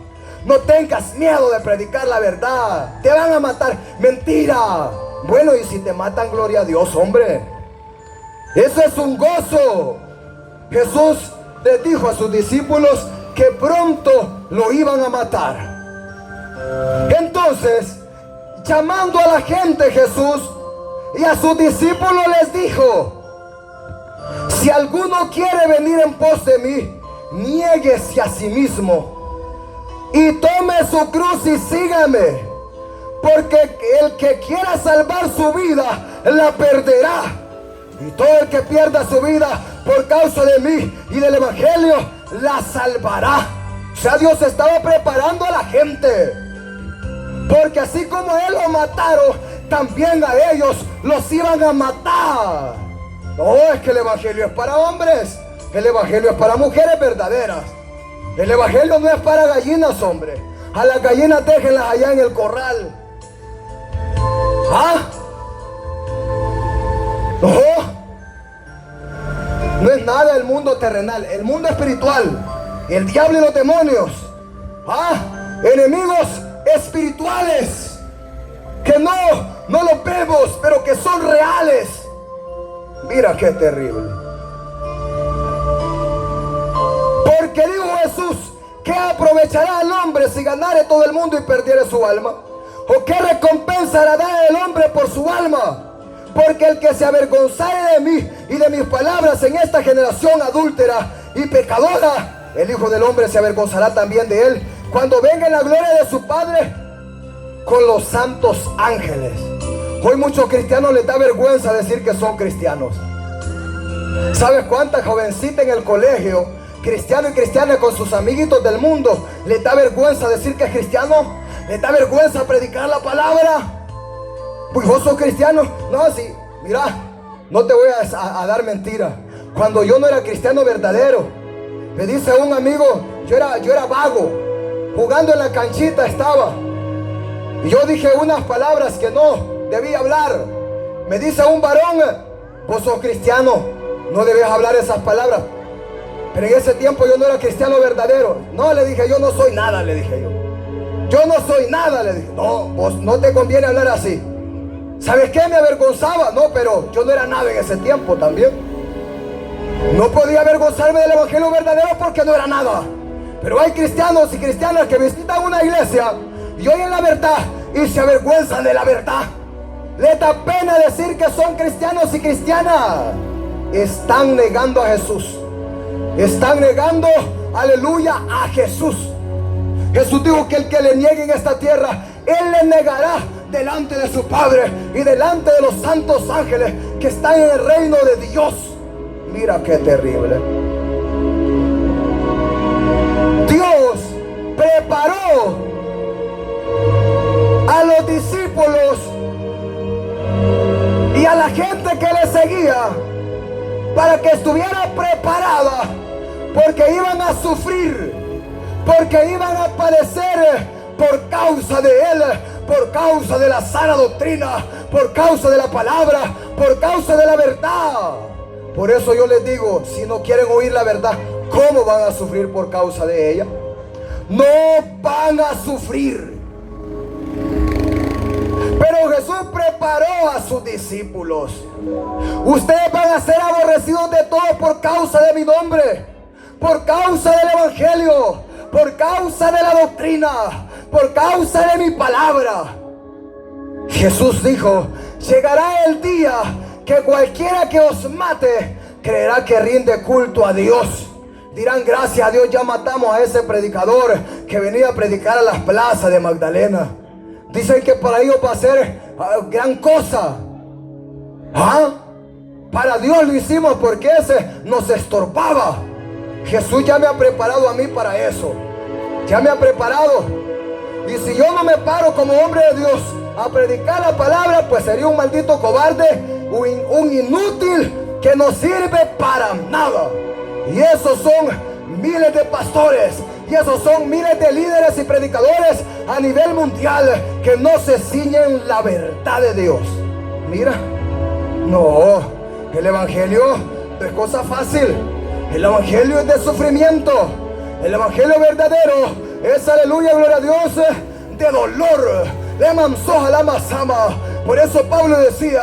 Speaker 2: No tengas miedo de predicar la verdad. Te van a matar. Mentira. Bueno, y si te matan, gloria a Dios, hombre. Eso es un gozo. Jesús les dijo a sus discípulos que pronto lo iban a matar. Entonces, llamando a la gente, Jesús y a sus discípulos les dijo: si alguno quiere venir en pos de mí, niéguese a sí mismo y tome su cruz y sígame, porque el que quiera salvar su vida la perderá, y todo el que pierda su vida por causa de mí y del evangelio la salvará. O sea, Dios estaba preparando a la gente, porque así como Él lo mataron, también a ellos los iban a matar. No, es que el evangelio es para hombres, el evangelio es para mujeres verdaderas. El evangelio no es para gallinas, hombre. A las gallinas déjenlas allá en el corral. ¿Ah? No es nada el mundo terrenal, el mundo espiritual, el diablo y los demonios. ¿Ah? Enemigos espirituales que no los vemos, pero que son reales. Mira qué terrible. Porque dijo Jesús: ¿qué aprovechará el hombre si ganare todo el mundo y perdiere su alma? ¿O qué recompensa dará el hombre por su alma? Porque el que se avergonzare de mí y de mis palabras en esta generación adúltera y pecadora, el Hijo del Hombre se avergonzará también de él cuando venga en la gloria de su Padre con los santos ángeles. Hoy muchos cristianos les da vergüenza decir que son cristianos. ¿Sabes cuánta jovencita en el colegio, cristiano y cristiana con sus amiguitos del mundo, les da vergüenza decir que es cristiano? ¿Les da vergüenza predicar la palabra? Pues vos sos cristiano. No, sí, mira, no te voy a dar mentira. Cuando yo no era cristiano verdadero, me dice un amigo, yo era vago, jugando en la canchita estaba, y yo dije unas palabras que no debía hablar. Me dice un varón: vos sos cristiano, no debes hablar esas palabras. Pero en ese tiempo yo no era cristiano verdadero. No, le dije, yo no soy nada, le dije yo. Yo no soy nada, le dije. No, vos no te conviene hablar así. ¿Sabes qué? Me avergonzaba. No, pero yo no era nada en ese tiempo también. No podía avergonzarme del evangelio verdadero porque no era nada. Pero hay cristianos y cristianas que visitan una iglesia y oyen la verdad y se avergüenzan de la verdad. Les da pena decir que son cristianos y cristianas. Están negando a Jesús. Están negando, aleluya, a Jesús. Jesús dijo que el que le niegue en esta tierra, Él le negará delante de su Padre y delante de los santos ángeles que están en el reino de Dios. Mira qué terrible. Dios preparó a los discípulos y a la gente que le seguía para que estuviera preparada, porque iban a sufrir, porque iban a padecer por causa de Él, por causa de la sana doctrina, por causa de la palabra, por causa de la verdad. Por eso yo les digo, si no quieren oír la verdad, ¿cómo van a sufrir por causa de ella? No van a sufrir. Pero Jesús preparó a sus discípulos. Ustedes van a ser aborrecidos de todos por causa de mi nombre, por causa del evangelio, por causa de la doctrina, por causa de mi palabra. Jesús dijo: llegará el día que cualquiera que os mate creerá que rinde culto a Dios. Dirán: gracias a Dios ya matamos a ese predicador que venía a predicar a las plazas de Magdalena. Dicen que para ellos va a ser gran cosa. ¿Ah? Para Dios lo hicimos porque ese nos estorbaba. Jesús ya me ha preparado a mí para eso. Ya me ha preparado. Y si yo no me paro como hombre de Dios a predicar la palabra, pues sería un maldito cobarde, un inútil que no sirve para nada. Y esos son miles de pastores Y esos son miles de líderes y predicadores a nivel mundial que no se ciñen la verdad de Dios. Mira, no, el evangelio no es cosa fácil. El evangelio es de sufrimiento. El evangelio verdadero es, aleluya, gloria a Dios, de dolor. Le mansoja la masama. Por eso Pablo decía: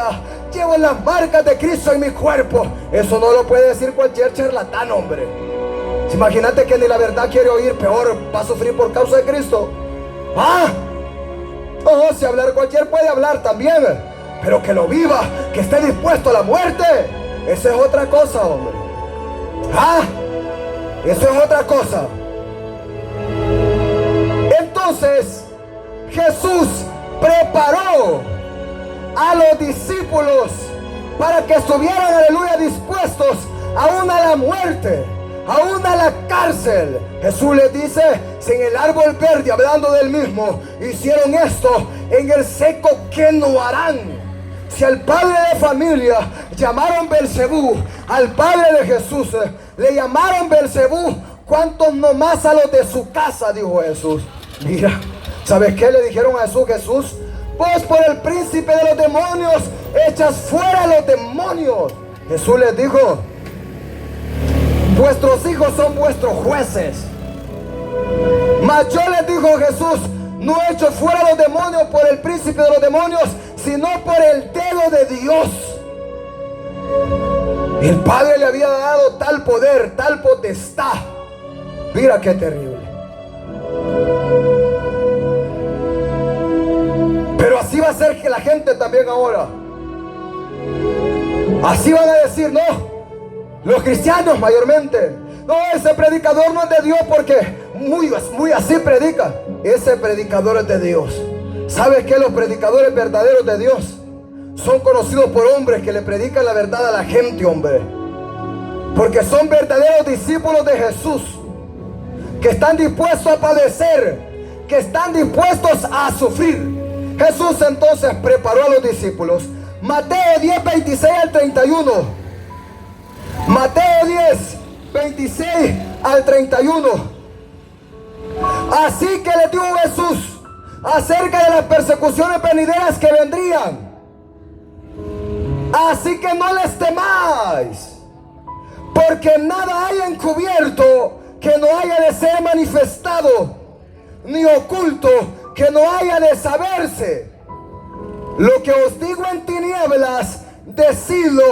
Speaker 2: llevo las marcas de Cristo en mi cuerpo. Eso no lo puede decir cualquier charlatán, hombre. Imagínate que ni la verdad quiere oír, peor va a sufrir por causa de Cristo. No, si hablar cualquier puede hablar también, pero que lo viva, que esté dispuesto a la muerte, esa es otra cosa, hombre. Eso es otra cosa. Entonces Jesús preparó a los discípulos para que estuvieran, aleluya, dispuestos aún a la muerte, aún a la cárcel. Jesús les dice: si en el árbol verde, hablando del mismo, hicieron esto, en el seco, ¿qué no harán? Si al padre de familia llamaron Belcebú, al padre de Jesús le llamaron Belcebú, ¿cuántos no más a los de su casa? Dijo Jesús. Mira, ¿sabes qué le dijeron a Jesús? Jesús: vos por el príncipe de los demonios echas fuera a los demonios. Jesús les dijo: vuestros hijos son vuestros jueces. Mas yo les dijo Jesús: no echo fuera a los demonios por el príncipe de los demonios, sino por el dedo de Dios. El Padre le había dado tal poder, tal potestad. Mira qué terrible. Pero así va a ser que la gente también ahora. Así van a decir, no, los cristianos mayormente: no, ese predicador no es de Dios porque muy así predica. Ese predicador es de Dios. ¿Sabes qué? Los predicadores verdaderos de Dios son conocidos por hombres que le predican la verdad a la gente, hombre. Porque son verdaderos discípulos de Jesús, que están dispuestos a padecer, que están dispuestos a sufrir. Jesús entonces preparó a los discípulos. Mateo 10, 26 al 31. Mateo 10, 26 al 31. Así que les dijo Jesús acerca de las persecuciones venideras que vendrían: así que no les temáis, porque nada hay encubierto que no haya de ser manifestado, ni oculto que no haya de saberse. Lo que os digo en tinieblas, decidlo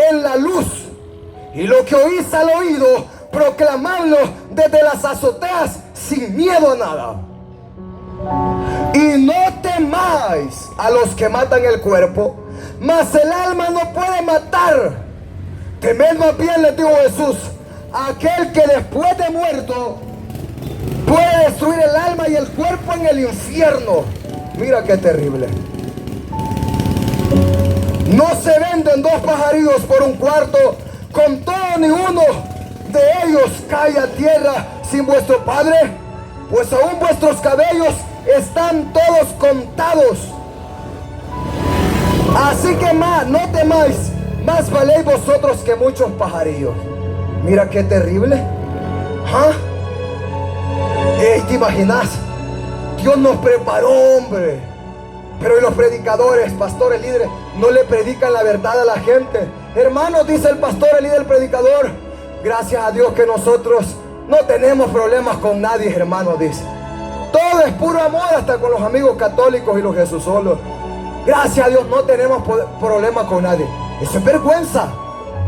Speaker 2: en la luz, y lo que oís al oído, proclamadlo desde las azoteas, sin miedo a nada. Y no temáis a los que matan el cuerpo, mas el alma no puede matar. Temed más bien, les dijo Jesús, a aquel que después de muerto puede destruir el alma y el cuerpo en el infierno. Mira qué terrible. No se venden dos pajarillos por un cuarto. Con todo, ni uno de ellos cae a tierra sin vuestro Padre, pues aún vuestros cabellos están todos contados. Así que no temáis, más valéis vosotros que muchos pajarillos. Mira qué terrible. ¿Te imaginas? Dios nos preparó, hombre. Pero ¿y los predicadores, pastores, líderes, no le predican la verdad a la gente? Hermanos, dice el pastor, el líder, el predicador: gracias a Dios que nosotros no tenemos problemas con nadie, hermano, dice. Todo es puro amor, hasta con los amigos católicos y los jesusolos. Gracias a Dios no tenemos problemas con nadie. Eso es vergüenza,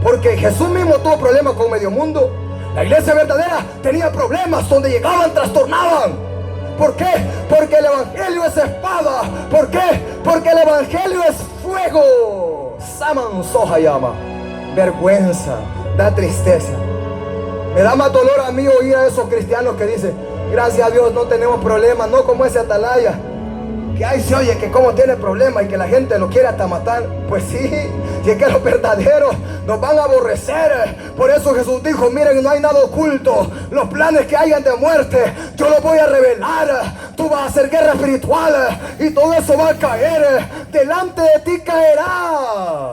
Speaker 2: porque Jesús mismo tuvo problemas con medio mundo. La iglesia verdadera tenía problemas, donde llegaban trastornaban. ¿Por qué? Porque el evangelio es espada. ¿Por qué? Porque el evangelio es fuego. Saman soja llama. Vergüenza, da tristeza. Me da más dolor a mí oír a esos cristianos que dicen: gracias a Dios no tenemos problemas, no como ese atalaya, que ahí se oye que como tiene problemas y que la gente lo quiere hasta matar. Pues sí, si es que los verdaderos nos van a aborrecer. Por eso Jesús dijo: miren, no hay nada oculto. Los planes que hayan de muerte, yo los voy a revelar. Tú vas a hacer guerra espiritual y todo eso va a caer. Delante de ti caerá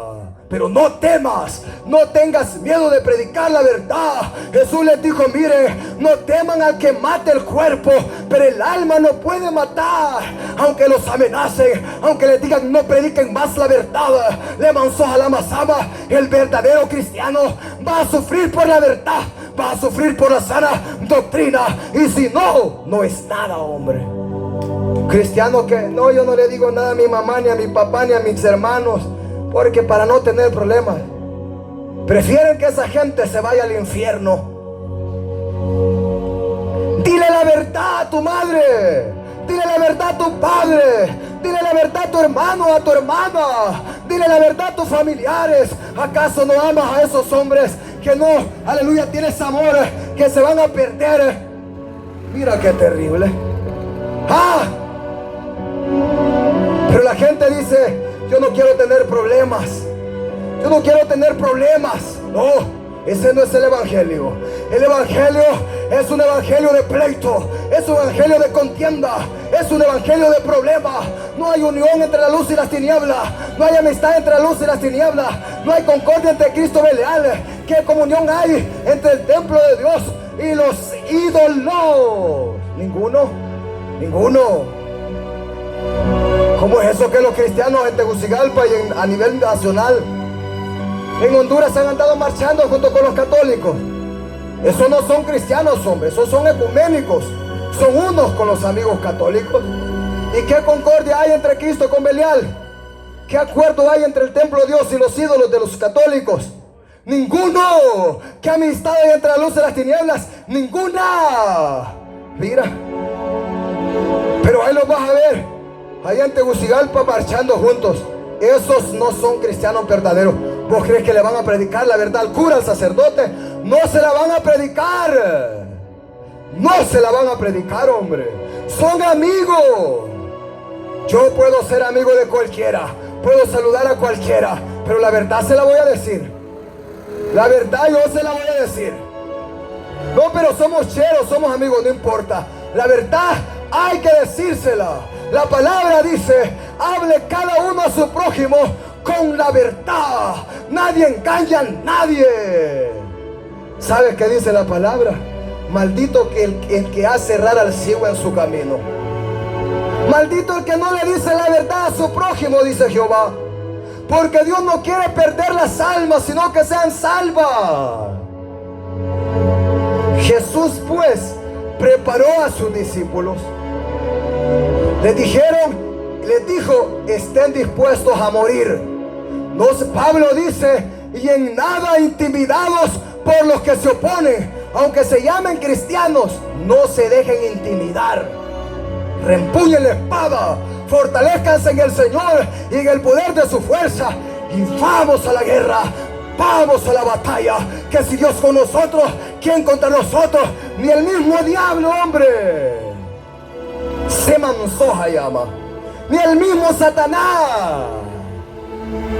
Speaker 2: Pero no temas, no tengas miedo de predicar la verdad. Jesús les dijo, mire, no teman al que mate el cuerpo, pero el alma no puede matar. Aunque los amenacen, aunque les digan no prediquen más la verdad, le manzó a la masama. El verdadero cristiano va a sufrir por la verdad, va a sufrir por la sana doctrina. Y si no, no es nada, hombre. Cristiano que no, yo no le digo nada a mi mamá, ni a mi papá, ni a mis hermanos, porque para no tener problemas, prefieren que esa gente se vaya al infierno. Dile la verdad a tu madre, dile la verdad a tu padre, dile la verdad a tu hermano, a tu hermana, dile la verdad a tus familiares. ¿Acaso no amas a esos hombres que no, aleluya, tienes amor, que se van a perder? Mira qué terrible. Pero la gente dice, yo no quiero tener problemas, yo no quiero tener problemas. No, ese no es el evangelio. El evangelio es un evangelio de pleito, es un evangelio de contienda, es un evangelio de problemas. No hay unión entre la luz y las tinieblas, no hay amistad entre la luz y las tinieblas, no hay concordia entre Cristo y Belial. ¿Qué comunión hay entre el templo de Dios y los ídolos? Ninguno. ¿Cómo es eso que los cristianos en Tegucigalpa y a nivel nacional, en Honduras, se han andado marchando junto con los católicos? Esos no son cristianos, hombre, esos son ecuménicos, son unos con los amigos católicos. ¿Y qué concordia hay entre Cristo con Belial? ¿Qué acuerdo hay entre el templo de Dios y los ídolos de los católicos? Ninguno. ¿Qué amistad hay entre la luz y las tinieblas? Ninguna. Mira, pero ahí los vas a ver, allá en Tegucigalpa marchando juntos. Esos no son cristianos verdaderos. ¿Vos crees que le van a predicar la verdad al cura, al sacerdote? No se la van a predicar. No se la van a predicar, hombre. Son amigos. Yo puedo ser amigo de cualquiera, puedo saludar a cualquiera, pero la verdad se la voy a decir. La verdad yo se la voy a decir. No, pero somos cheros, somos amigos, no importa. La verdad hay que decírsela. La palabra dice, hable cada uno a su prójimo con la verdad. Nadie engaña a nadie. ¿Sabes qué dice la palabra? Maldito que el que hace errar al ciego en su camino. Maldito el que no le dice la verdad a su prójimo, dice Jehová. Porque Dios no quiere perder las almas, sino que sean salvas. Jesús pues preparó a sus discípulos. Les dijo, estén dispuestos a morir. Pablo dice, y en nada intimidados por los que se oponen, aunque se llamen cristianos, no se dejen intimidar. Reempuñen la espada, fortalezcanse en el Señor y en el poder de su fuerza, y vamos a la guerra, vamos a la batalla. Que si Dios con nosotros, ¿quién contra nosotros? Ni el mismo diablo, hombre. Se mansoja llama, ni el mismo Satanás.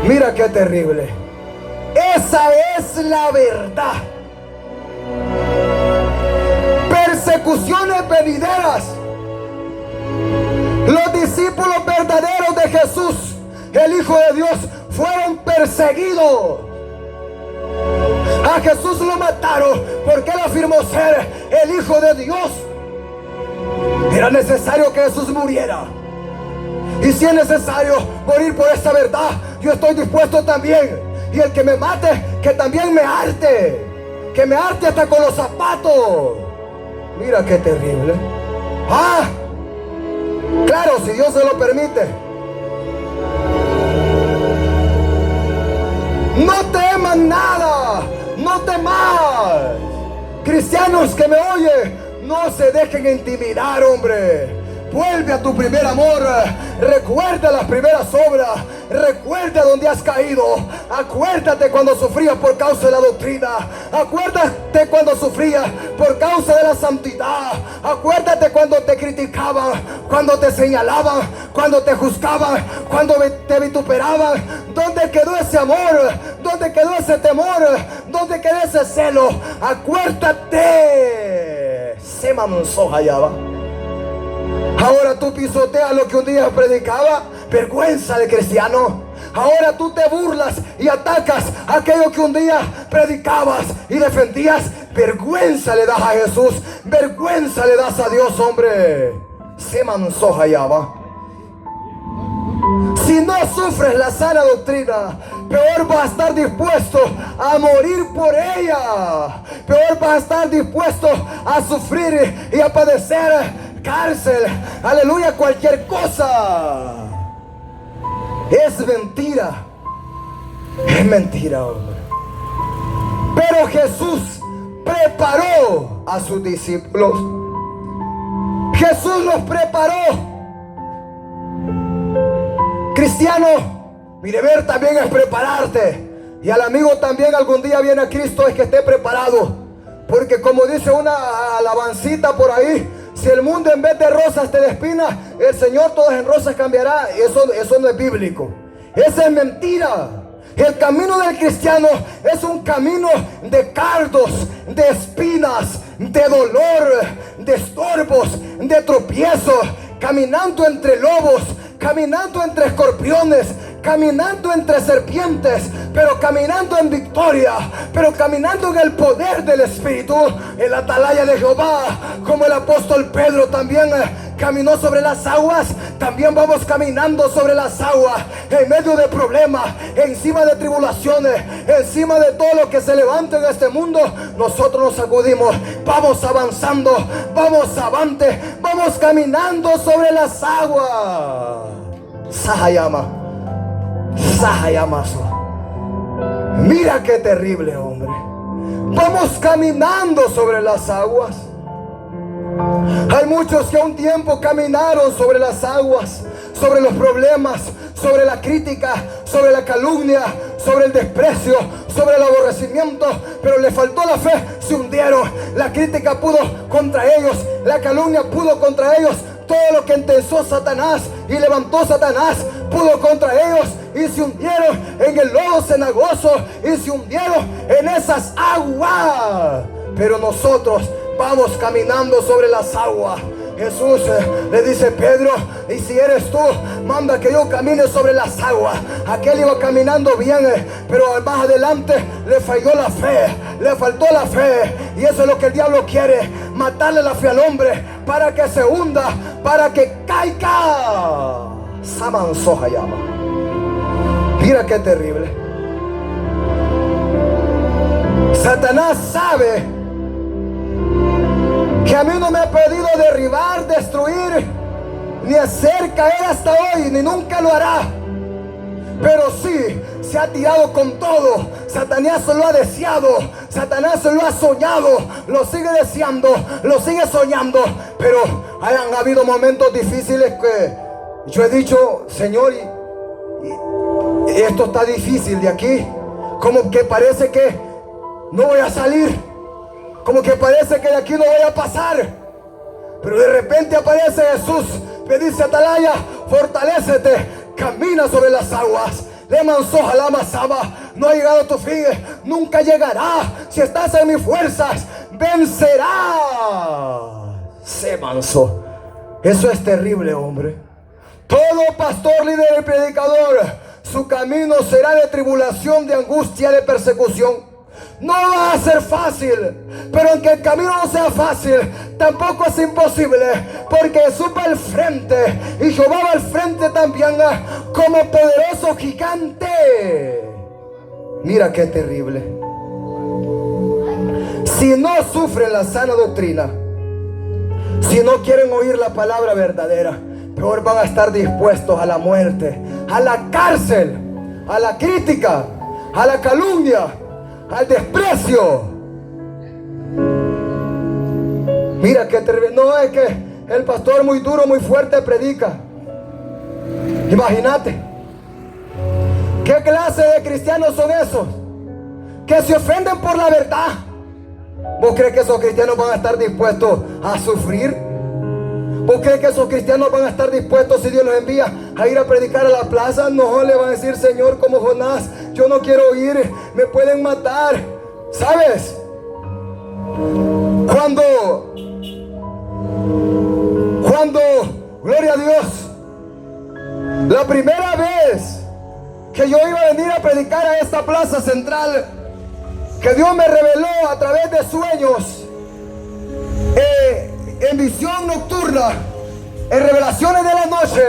Speaker 2: Mira qué terrible. Esa es la verdad. Persecuciones venideras. Los discípulos verdaderos de Jesús, el Hijo de Dios, fueron perseguidos. A Jesús lo mataron porque él afirmó ser el Hijo de Dios. Era necesario que Jesús muriera. Y si es necesario morir por esta verdad, yo estoy dispuesto también. Y el que me mate, que también me arte. Que me arte hasta con los zapatos. Mira qué terrible. Claro, si Dios se lo permite. No teman nada. No temas. Cristianos que me oyen, no se dejen intimidar, hombre. Vuelve a tu primer amor. Recuerda las primeras obras. Recuerda donde has caído. Acuérdate cuando sufrías por causa de la doctrina. Acuérdate cuando sufrías por causa de la santidad. Acuérdate cuando te criticaban, cuando te señalaban, cuando te juzgaban, cuando te vituperaban. ¿Dónde quedó ese amor? ¿Dónde quedó ese temor? ¿Dónde quedó ese celo? Acuérdate. Se mansoja allá va. Ahora tú pisoteas lo que un día predicaba. Vergüenza de cristiano. Ahora tú te burlas y atacas aquello que un día predicabas y defendías. Vergüenza le das a Jesús, vergüenza le das a Dios, hombre. Se mansoja ya va. Si no sufres la sana doctrina, peor vas a estar dispuesto a morir por ella. Peor vas a estar dispuesto a sufrir y a padecer cárcel. Aleluya, cualquier cosa. Es mentira. Es mentira, hombre. Pero Jesús preparó a sus discípulos. Jesús los preparó. Cristiano, mi deber también es prepararte. Y al amigo también algún día viene a Cristo es que esté preparado. Porque como dice una alabancita por ahí, si el mundo en vez de rosas te da espinas, el Señor todas en rosas cambiará. Eso no es bíblico. Esa es mentira. El camino del cristiano es un camino de cardos, de espinas, de dolor, de estorbos, de tropiezos, caminando entre lobos, caminando entre escorpiones, caminando entre serpientes, pero caminando en victoria, pero caminando en el poder del Espíritu, en la atalaya de Jehová, como el apóstol Pedro también caminó sobre las aguas. También vamos caminando sobre las aguas, en medio de problemas, encima de tribulaciones, encima de todo lo que se levanta en este mundo. Nosotros nos sacudimos, vamos avanzando, vamos avante, vamos caminando sobre las aguas. Sahayama, Sahayamazo. Mira qué terrible, hombre. Vamos caminando sobre las aguas. Hay muchos que a un tiempo caminaron sobre las aguas, sobre los problemas, sobre la crítica, sobre la calumnia, sobre el desprecio, sobre el aborrecimiento, pero le faltó la fe, se hundieron. La crítica pudo contra ellos, la calumnia pudo contra ellos. Todo lo que intentó Satanás y levantó Satanás pudo contra ellos y se hundieron en el lodo cenagoso y se hundieron en esas aguas. Pero nosotros vamos caminando sobre las aguas. Jesús le dice: Pedro, y si eres tú, manda que yo camine sobre las aguas. Aquel iba caminando bien, pero más adelante le falló la fe, le faltó la fe. Y eso es lo que el diablo quiere: matarle la fe al hombre para que se hunda, para que caiga. Samansoja llama. Mira qué terrible. Satanás sabe que a mí no me ha podido derribar, destruir, ni hacer caer hasta hoy, ni nunca lo hará. Pero sí, se ha tirado con todo. Satanás lo ha deseado, Satanás lo ha soñado, lo sigue deseando, lo sigue soñando. Pero han habido momentos difíciles que yo he dicho: Señor, y esto está difícil de aquí. Como que parece que no voy a salir, como que parece que de aquí no voy a pasar. Pero de repente aparece Jesús, me dice: Atalaya, fortalécete, camina sobre las aguas. Le mansoja la masaba. No ha llegado tu fin, nunca llegará. Si estás en mis fuerzas, vencerás. Se manso. Eso es terrible, hombre. Todo pastor, líder y predicador, su camino será de tribulación, de angustia, de persecución. No va a ser fácil, pero aunque el camino no sea fácil, tampoco es imposible, porque Jesús va al frente y Jehová va al frente también como poderoso gigante. Mira qué terrible. Si no sufren la sana doctrina, si no quieren oír la palabra verdadera, peor van a estar dispuestos a la muerte, a la cárcel, a la crítica, a la calumnia, al desprecio. Mira que no es que el pastor muy duro, muy fuerte predica. Imagínate. ¿Qué clase de cristianos son esos? Que se ofenden por la verdad. ¿Vos crees que esos cristianos van a estar dispuestos a sufrir? ¿Vos crees que esos cristianos van a estar dispuestos, si Dios los envía, a ir a predicar a la plaza? No, le van a decir: Señor, como Jonás, yo no quiero ir, me pueden matar. ¿Sabes? Cuando, gloria a Dios, la primera vez que yo iba a venir a predicar a esta plaza central, que Dios me reveló a través de sueños, en visión nocturna, en revelaciones de la noche.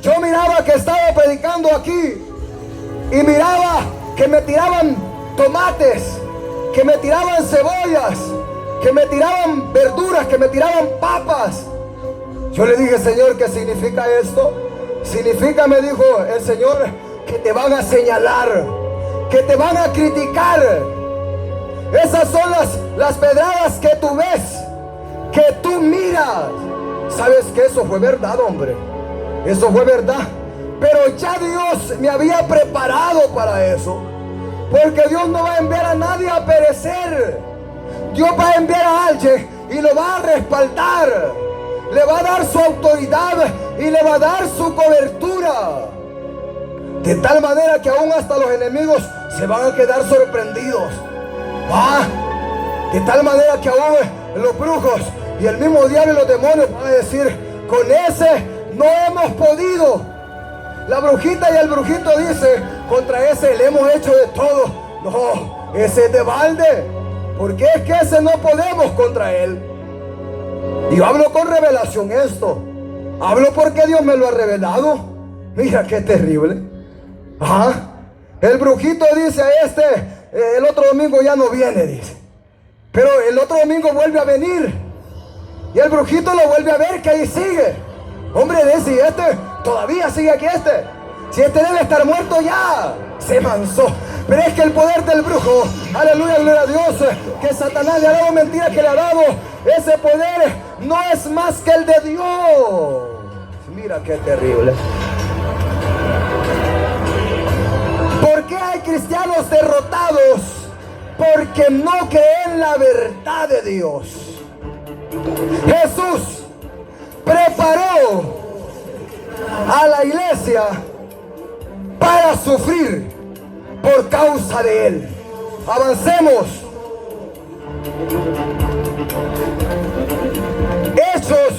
Speaker 2: Yo miraba que estaba predicando aquí y miraba que me tiraban tomates, que me tiraban cebollas, que me tiraban verduras, que me tiraban papas. Yo le dije: Señor, ¿qué significa esto? Significa, me dijo el Señor, que te van a señalar, que te van a criticar. Esas son las pedradas que tú ves, que tú miras. ¿Sabes que eso fue verdad, hombre? Eso fue verdad. Pero ya Dios me había preparado para eso. Porque Dios no va a enviar a nadie a perecer. Dios va a enviar a alguien y lo va a respaldar. Le va a dar su autoridad y le va a dar su cobertura. De tal manera que aún hasta los enemigos se van a quedar sorprendidos. De tal manera que aún los brujos y el mismo diablo y los demonios van a decir: con ese no hemos podido. La brujita y el brujito dice: contra ese le hemos hecho de todo. No, ese es de balde, porque es que ese no podemos contra él. Y yo hablo con revelación esto. Hablo porque Dios me lo ha revelado. Mira qué terrible. El brujito dice a el otro domingo ya no viene, dice. Pero el otro domingo vuelve a venir. Y el brujito lo vuelve a ver que ahí sigue. Hombre, dice: y todavía sigue aquí si debe estar muerto ya. Se mansó. Pero es que el poder del brujo, aleluya, gloria a Dios, que Satanás le ha dado mentira, que le ha dado, ese poder no es más que el de Dios. Mira qué terrible. ¿Por qué hay cristianos derrotados? Porque no creen la verdad de Dios. Jesús preparó a la iglesia para sufrir por causa de Él. Avancemos. Hechos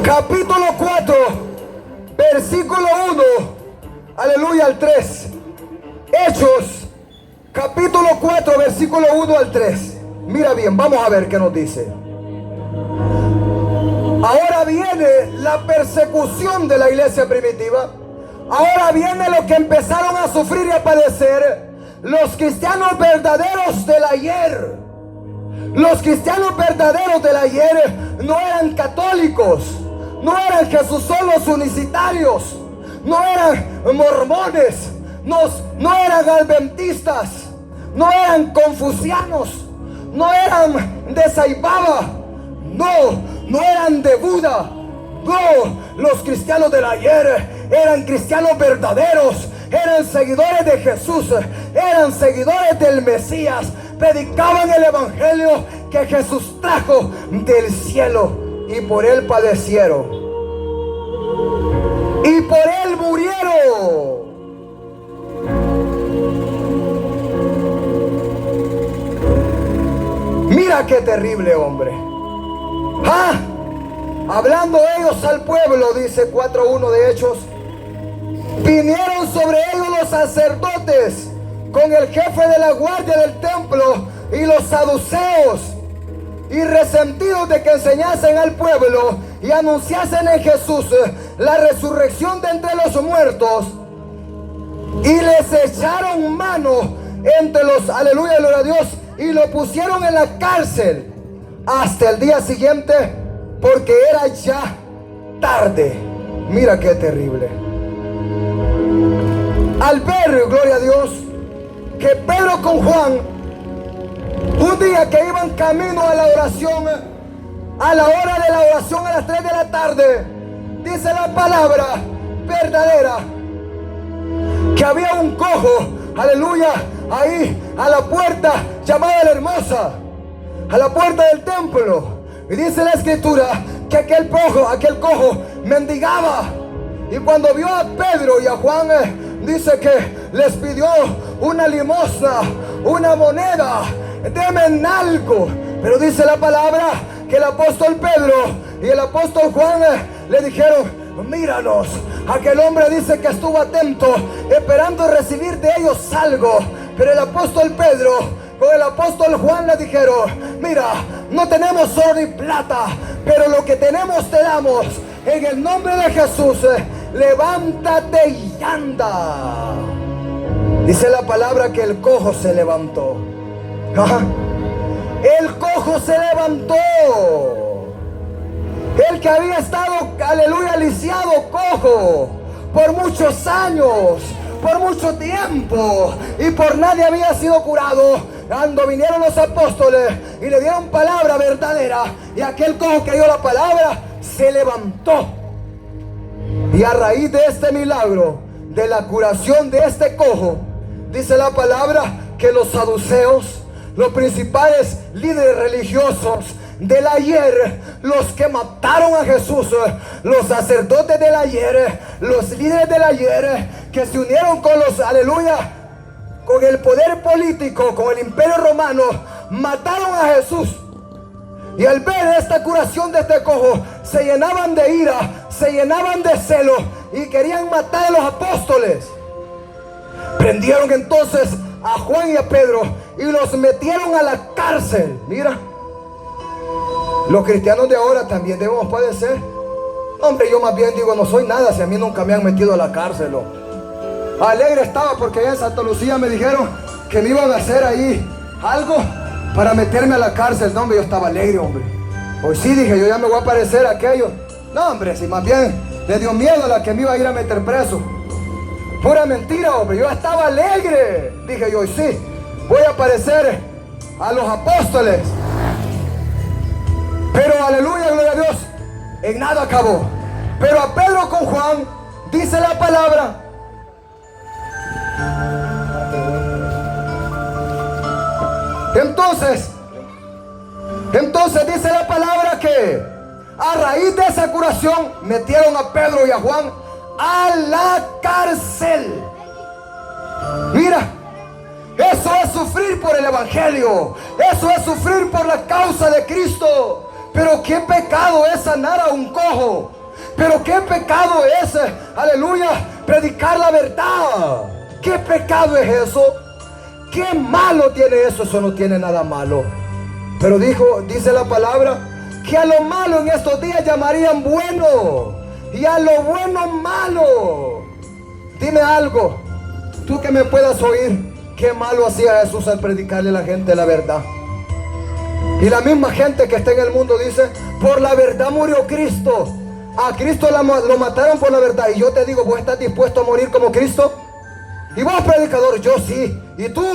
Speaker 2: capítulo 4 versículo 1, aleluya, al 3. Hechos capítulo 4 versículo 1 al 3. Mira bien, vamos a ver qué nos dice. Ahora viene la persecución de la iglesia primitiva. Ahora viene lo que empezaron a sufrir y a padecer los cristianos verdaderos del ayer. Los cristianos verdaderos del ayer no eran católicos, no eran Jesús solos unicitarios, no eran mormones, no eran adventistas, no eran confucianos, no eran de Saibaba, no eran de Buda. No, los cristianos del ayer eran cristianos verdaderos, eran seguidores de Jesús, eran seguidores del Mesías, predicaban el evangelio que Jesús trajo del cielo, y por él padecieron y por él murieron. Mira qué terrible, hombre. Hablando ellos al pueblo, dice 4:1 de Hechos, vinieron sobre ellos los sacerdotes con el jefe de la guardia del templo y los saduceos, y resentidos de que enseñasen al pueblo y anunciasen en Jesús la resurrección de entre los muertos, y les echaron mano entre los, aleluya, gloria a Dios, y lo pusieron en la cárcel hasta el día siguiente, porque era ya tarde. Mira qué terrible. Al ver, gloria a Dios, que Pedro con Juan, un día que iban camino a la oración, a la hora de la oración a las 3 de la tarde, dice la palabra verdadera, que había un cojo, aleluya, ahí a la puerta llamada la Hermosa, a la puerta del templo. Y dice la escritura que aquel cojo mendigaba. Y cuando vio a Pedro y a Juan, dice que les pidió una limosna, una moneda, denme algo. Pero dice la palabra que el apóstol Pedro y el apóstol Juan le dijeron: míranos, Aquel hombre dice que estuvo atento, esperando recibir de ellos algo. Pero el apóstol Pedro con el apóstol Juan le dijeron: mira, no tenemos oro ni plata, pero lo que tenemos te damos. En el nombre de Jesús, levántate y anda. Dice la palabra que el cojo se levantó. Ajá. El cojo se levantó. El que había estado, aleluya, lisiado, cojo por muchos años, por mucho tiempo, y por nadie había sido curado. Cuando vinieron los apóstoles y le dieron palabra verdadera, y aquel cojo que dio la palabra se levantó. Y a raíz de este milagro, de la curación de este cojo, dice la palabra que los saduceos, los principales líderes religiosos del ayer, los que mataron a Jesús, los sacerdotes del ayer, los líderes del ayer, que se unieron con los, aleluya, con el poder político, con el imperio romano, mataron a Jesús. Y al ver esta curación de este cojo, se llenaban de ira, se llenaban de celo y querían matar a los apóstoles. Prendieron entonces a Juan y a Pedro y los metieron a la cárcel. Mira, los cristianos de ahora también debemos padecer. Hombre, yo más bien digo, no soy nada si a mí nunca me han metido a la cárcel. Alegre estaba porque allá en Santa Lucía me dijeron que me iban a hacer ahí algo para meterme a la cárcel. No, hombre, yo estaba alegre, hombre. Hoy sí dije, yo ya me voy a parecer a aquello. No, hombre, si más bien le dio miedo a la que me iba a ir a meter preso. Pura mentira, hombre, yo estaba alegre. Dije yo, hoy sí, voy a parecer a los apóstoles. Pero aleluya, gloria a Dios, en nada acabó. Pero a Pedro con Juan, dice la palabra, entonces dice la palabra que a raíz de esa curación metieron a Pedro y a Juan a la cárcel. Mira, eso es sufrir por el evangelio, eso es sufrir por la causa de Cristo. Pero qué pecado es sanar a un cojo, pero qué pecado es, aleluya, predicar la verdad. ¿Qué pecado es eso? ¿Qué malo tiene eso? Eso no tiene nada malo. Pero dice la palabra que a lo malo en estos días llamarían bueno, y a lo bueno malo. Dime algo, tú que me puedas oír, ¿qué malo hacía Jesús al predicarle a la gente la verdad? Y la misma gente que está en el mundo dice, por la verdad murió Cristo. A Cristo lo mataron por la verdad. Y yo te digo, ¿vos estás dispuesto a morir como Cristo? Y vos, predicador, yo sí. ¿Y tú?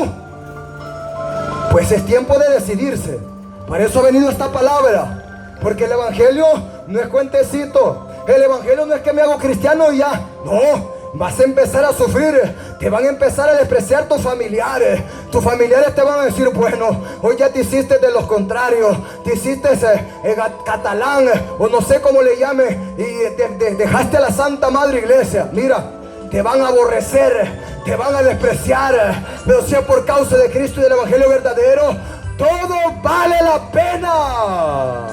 Speaker 2: Pues es tiempo de decidirse. Para eso ha venido esta palabra. Porque el evangelio no es cuentecito. El evangelio no es que me hago cristiano y ya. No. Vas a empezar a sufrir, te van a empezar a despreciar tus familiares. Tus familiares te van a decir, bueno, hoy ya te hiciste de los contrarios, te hiciste catalán, o no sé cómo le llame, y dejaste a la Santa Madre Iglesia. Mira, te van a aborrecer, te van a despreciar, pero si es por causa de Cristo y del evangelio verdadero, todo vale la pena.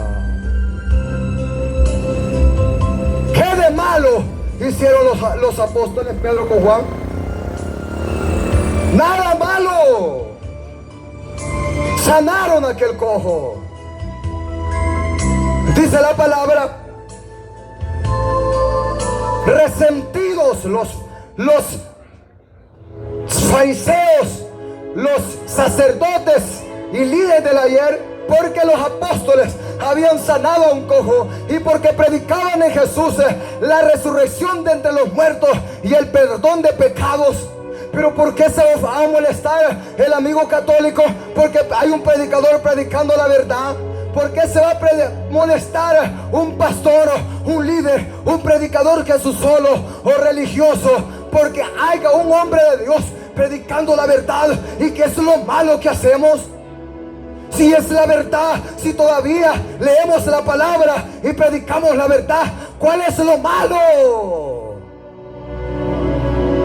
Speaker 2: ¿Qué de malo hicieron los apóstoles Pedro con Juan? Nada malo. Sanaron a aquel cojo. Dice la palabra, resentidos los fariseos, los sacerdotes y líderes del ayer, porque los apóstoles habían sanado a un cojo y porque predicaban en Jesús la resurrección de entre los muertos y el perdón de pecados. Pero ¿por qué se va a molestar el amigo católico? Porque hay un predicador predicando la verdad. ¿Por qué se va a molestar un pastor, un líder, un predicador que es solo o religioso? Porque haya un hombre de Dios predicando la verdad. ¿Y qué es lo malo que hacemos? Si es la verdad, si todavía leemos la palabra y predicamos la verdad, ¿cuál es lo malo?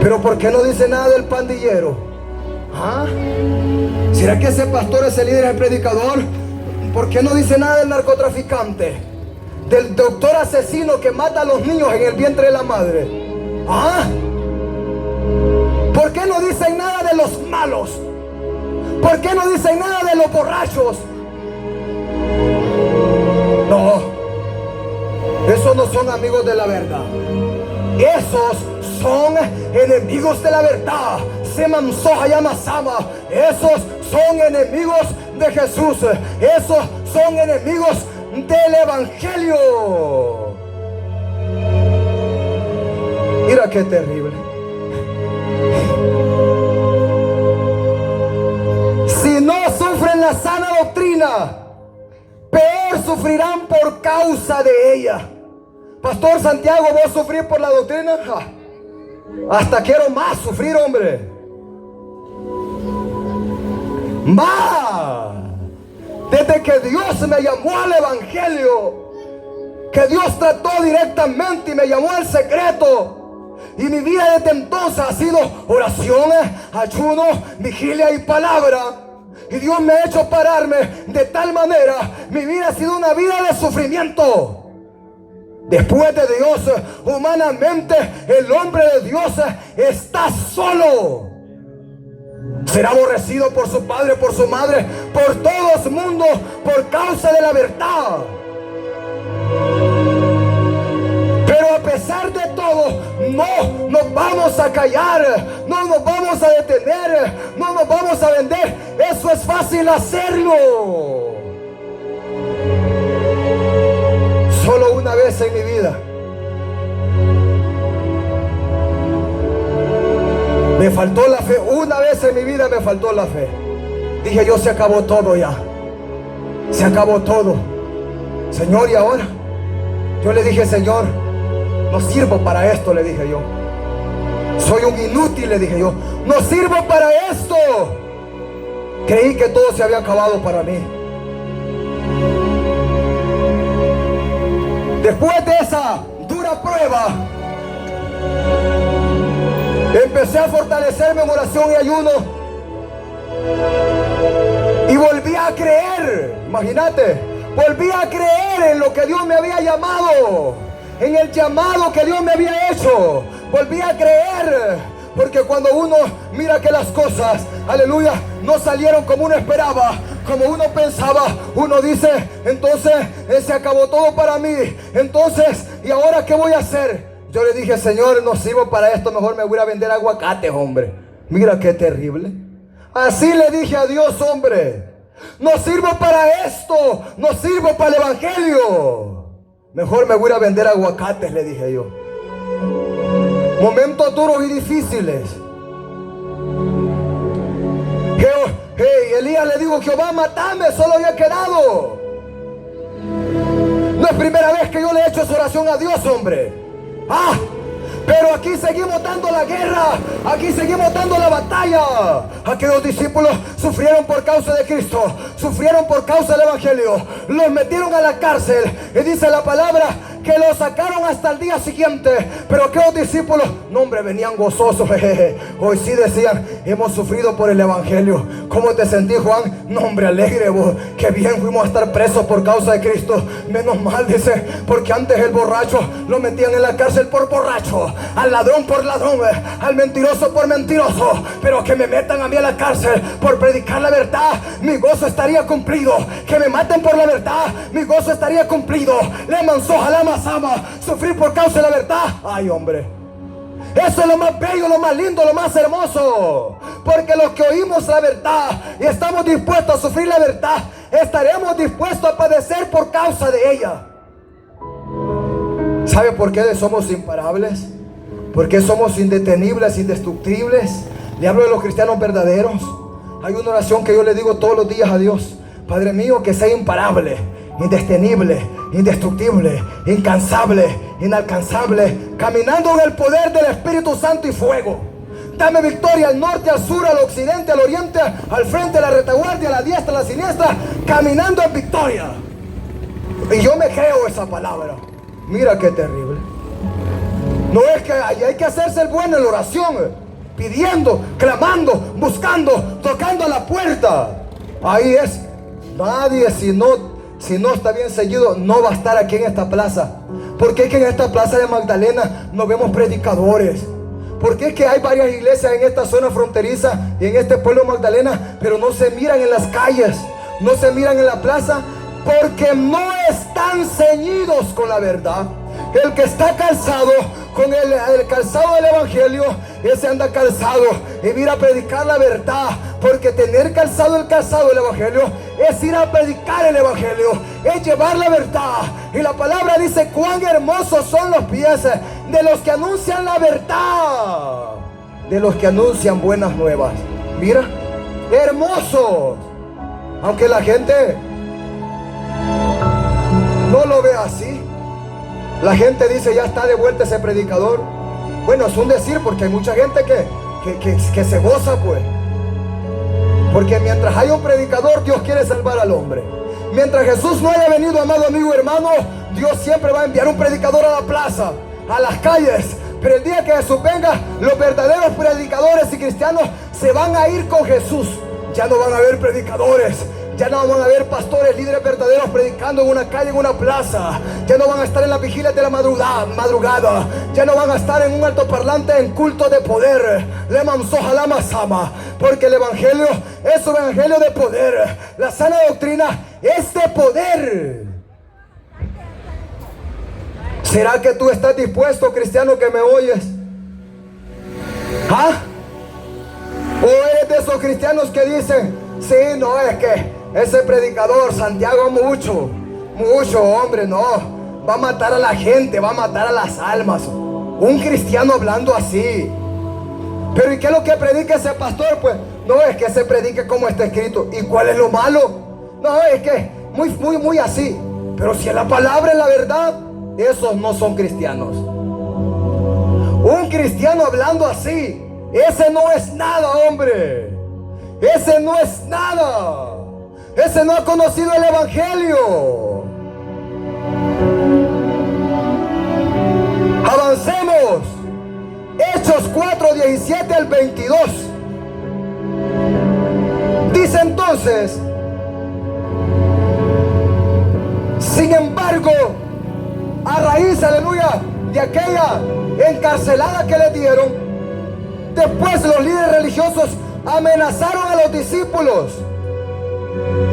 Speaker 2: Pero ¿por qué no dice nada del pandillero? ¿Ah? ¿Será que ese pastor, ese líder, es el predicador? ¿Por qué no dice nada del narcotraficante? Del doctor asesino que mata a los niños en el vientre de la madre. ¿Ah? ¿Por qué no dicen nada de los malos? ¿Por qué no dicen nada de los borrachos? No, esos no son amigos de la verdad. Esos son enemigos de la verdad. Seman soja llama sama. Esos son enemigos de Jesús. Esos son enemigos del evangelio. Mira qué terrible. Si no sufren la sana doctrina, peor sufrirán por causa de ella. Pastor Santiago, ¿vos sufrís por la doctrina? Hasta quiero más sufrir, hombre. Más. Desde que Dios me llamó al evangelio, que Dios trató directamente y me llamó al secreto, y mi vida desde entonces ha sido oraciones, ayuno, vigilia y palabra. Y Dios me ha hecho pararme de tal manera. Mi vida ha sido una vida de sufrimiento. Después de Dios, humanamente, el hombre de Dios está solo. Será aborrecido por su padre, por su madre, por todo el mundo, por causa de la verdad. Pero a pesar de todo, no nos vamos a callar, no nos vamos a detener, no nos vamos a vender. Eso es fácil hacerlo. Solo una vez en mi vida me faltó la fe. Una vez en mi vida me faltó la fe. Dije yo, se acabó todo ya. Se acabó todo. Señor, ¿y ahora? Yo le dije, Señor, no sirvo para esto, le dije yo. Soy un inútil, le dije yo. No sirvo para esto. Creí que todo se había acabado para mí. Después de esa dura prueba, empecé a fortalecerme en oración y ayuno. Y volví a creer. Imagínate, volví a creer en lo que Dios me había llamado, en el llamado que Dios me había hecho. Volví a creer. Porque cuando uno mira que las cosas, aleluya, no salieron como uno esperaba, como uno pensaba, uno dice, entonces se acabó todo para mí. Entonces, ¿y ahora qué voy a hacer? Yo le dije, Señor, no sirvo para esto, mejor me voy a vender aguacates, hombre. Mira qué terrible. Así le dije a Dios, hombre, no sirvo para esto, no sirvo para el evangelio. Mejor me voy a vender aguacates, le dije yo. Momentos duros y difíciles. Elías le dijo, Jehová, matame, solo había quedado. No es primera vez que yo le he hecho esa oración a Dios, hombre. Pero aquí seguimos dando la guerra, aquí seguimos dando la batalla. Aquellos discípulos sufrieron por causa de Cristo, sufrieron por causa del evangelio. Los metieron a la cárcel y dice la palabra que los sacaron hasta el día siguiente. Pero aquellos discípulos, no, hombre, venían gozosos. Hoy sí decían, hemos sufrido por el evangelio. ¿Cómo te sentís, Juan? No, hombre, alegre vos. Qué bien, fuimos a estar presos por causa de Cristo. Menos mal, dice, porque antes el borracho lo metían en la cárcel por borracho, al ladrón por ladrón, al mentiroso por mentiroso. Pero que me metan a mí a la cárcel por predicar la verdad, mi gozo estaría cumplido. Que me maten por la verdad, mi gozo estaría cumplido. Le mansoja la masama, sufrir por causa de la verdad. Ay, hombre, eso es lo más bello, lo más lindo, lo más hermoso. Porque los que oímos la verdad y estamos dispuestos a sufrir la verdad, estaremos dispuestos a padecer por causa de ella. ¿Sabe por qué somos imparables? Porque somos indetenibles, indestructibles. Le hablo de los cristianos verdaderos. Hay una oración que yo le digo todos los días a Dios: Padre mío, que sea imparable, indetenible, indestructible, incansable, inalcanzable, caminando en el poder del Espíritu Santo y fuego. Dame victoria al norte, al sur, al occidente, al oriente, al frente, a la retaguardia, a la diestra, a la siniestra, caminando en victoria. Y yo me creo esa palabra. Mira qué terrible. No es que hay que hacerse el bueno en la oración, pidiendo, clamando, buscando, tocando a la puerta. Ahí es nadie sino si no está bien seguido, no va a estar aquí en esta plaza. Porque es que en esta plaza de Magdalena no vemos predicadores. Porque es que hay varias iglesias en esta zona fronteriza y en este pueblo de Magdalena, pero no se miran en las calles, no se miran en la plaza, porque no están ceñidos con la verdad. El que está calzado con el calzado del evangelio, ese anda calzado y mira a predicar la verdad. Porque tener calzado el calzado del evangelio es ir a predicar el evangelio, es llevar la verdad. Y la palabra dice: cuán hermosos son los pies de los que anuncian la verdad, de los que anuncian buenas nuevas. Mira, hermosos. Aunque la gente no lo ve así. La gente dice: ya está de vuelta ese predicador. Bueno, es un decir, porque hay mucha gente que se goza, pues. Porque mientras hay un predicador, Dios quiere salvar al hombre. Mientras Jesús no haya venido, amado amigo, hermano, Dios siempre va a enviar un predicador a la plaza, a las calles. Pero el día que Jesús venga, los verdaderos predicadores y cristianos se van a ir con Jesús. Ya no van a haber predicadores, ya no van a haber pastores, líderes verdaderos predicando en una calle, en una plaza. Ya no van a estar en las vigilias de la madrugada. Ya no van a estar en un altoparlante en culto de poder. Porque el evangelio es un evangelio de poder. La sana doctrina es de poder. ¿Será que tú estás dispuesto, cristiano, que me oyes? ¿Ah? ¿O eres de esos cristianos que dicen: sí, no, es que ese predicador Santiago mucho, hombre, no, va a matar a la gente, va a matar a las almas? Un cristiano hablando así. Pero ¿y qué es lo que predica ese pastor? Pues no, es que se predique como está escrito. ¿Y cuál es lo malo? No, es que muy así. Pero si es la palabra, es la verdad, esos no son cristianos. Un cristiano hablando así, ese no es nada, hombre. Ese no es nada. Ese no ha conocido el evangelio. Avancemos. Hechos 4, 17 al 22. Dice entonces: sin embargo, a raíz, aleluya, de aquella encarcelada que le dieron, después los líderes religiosos amenazaron a los discípulos.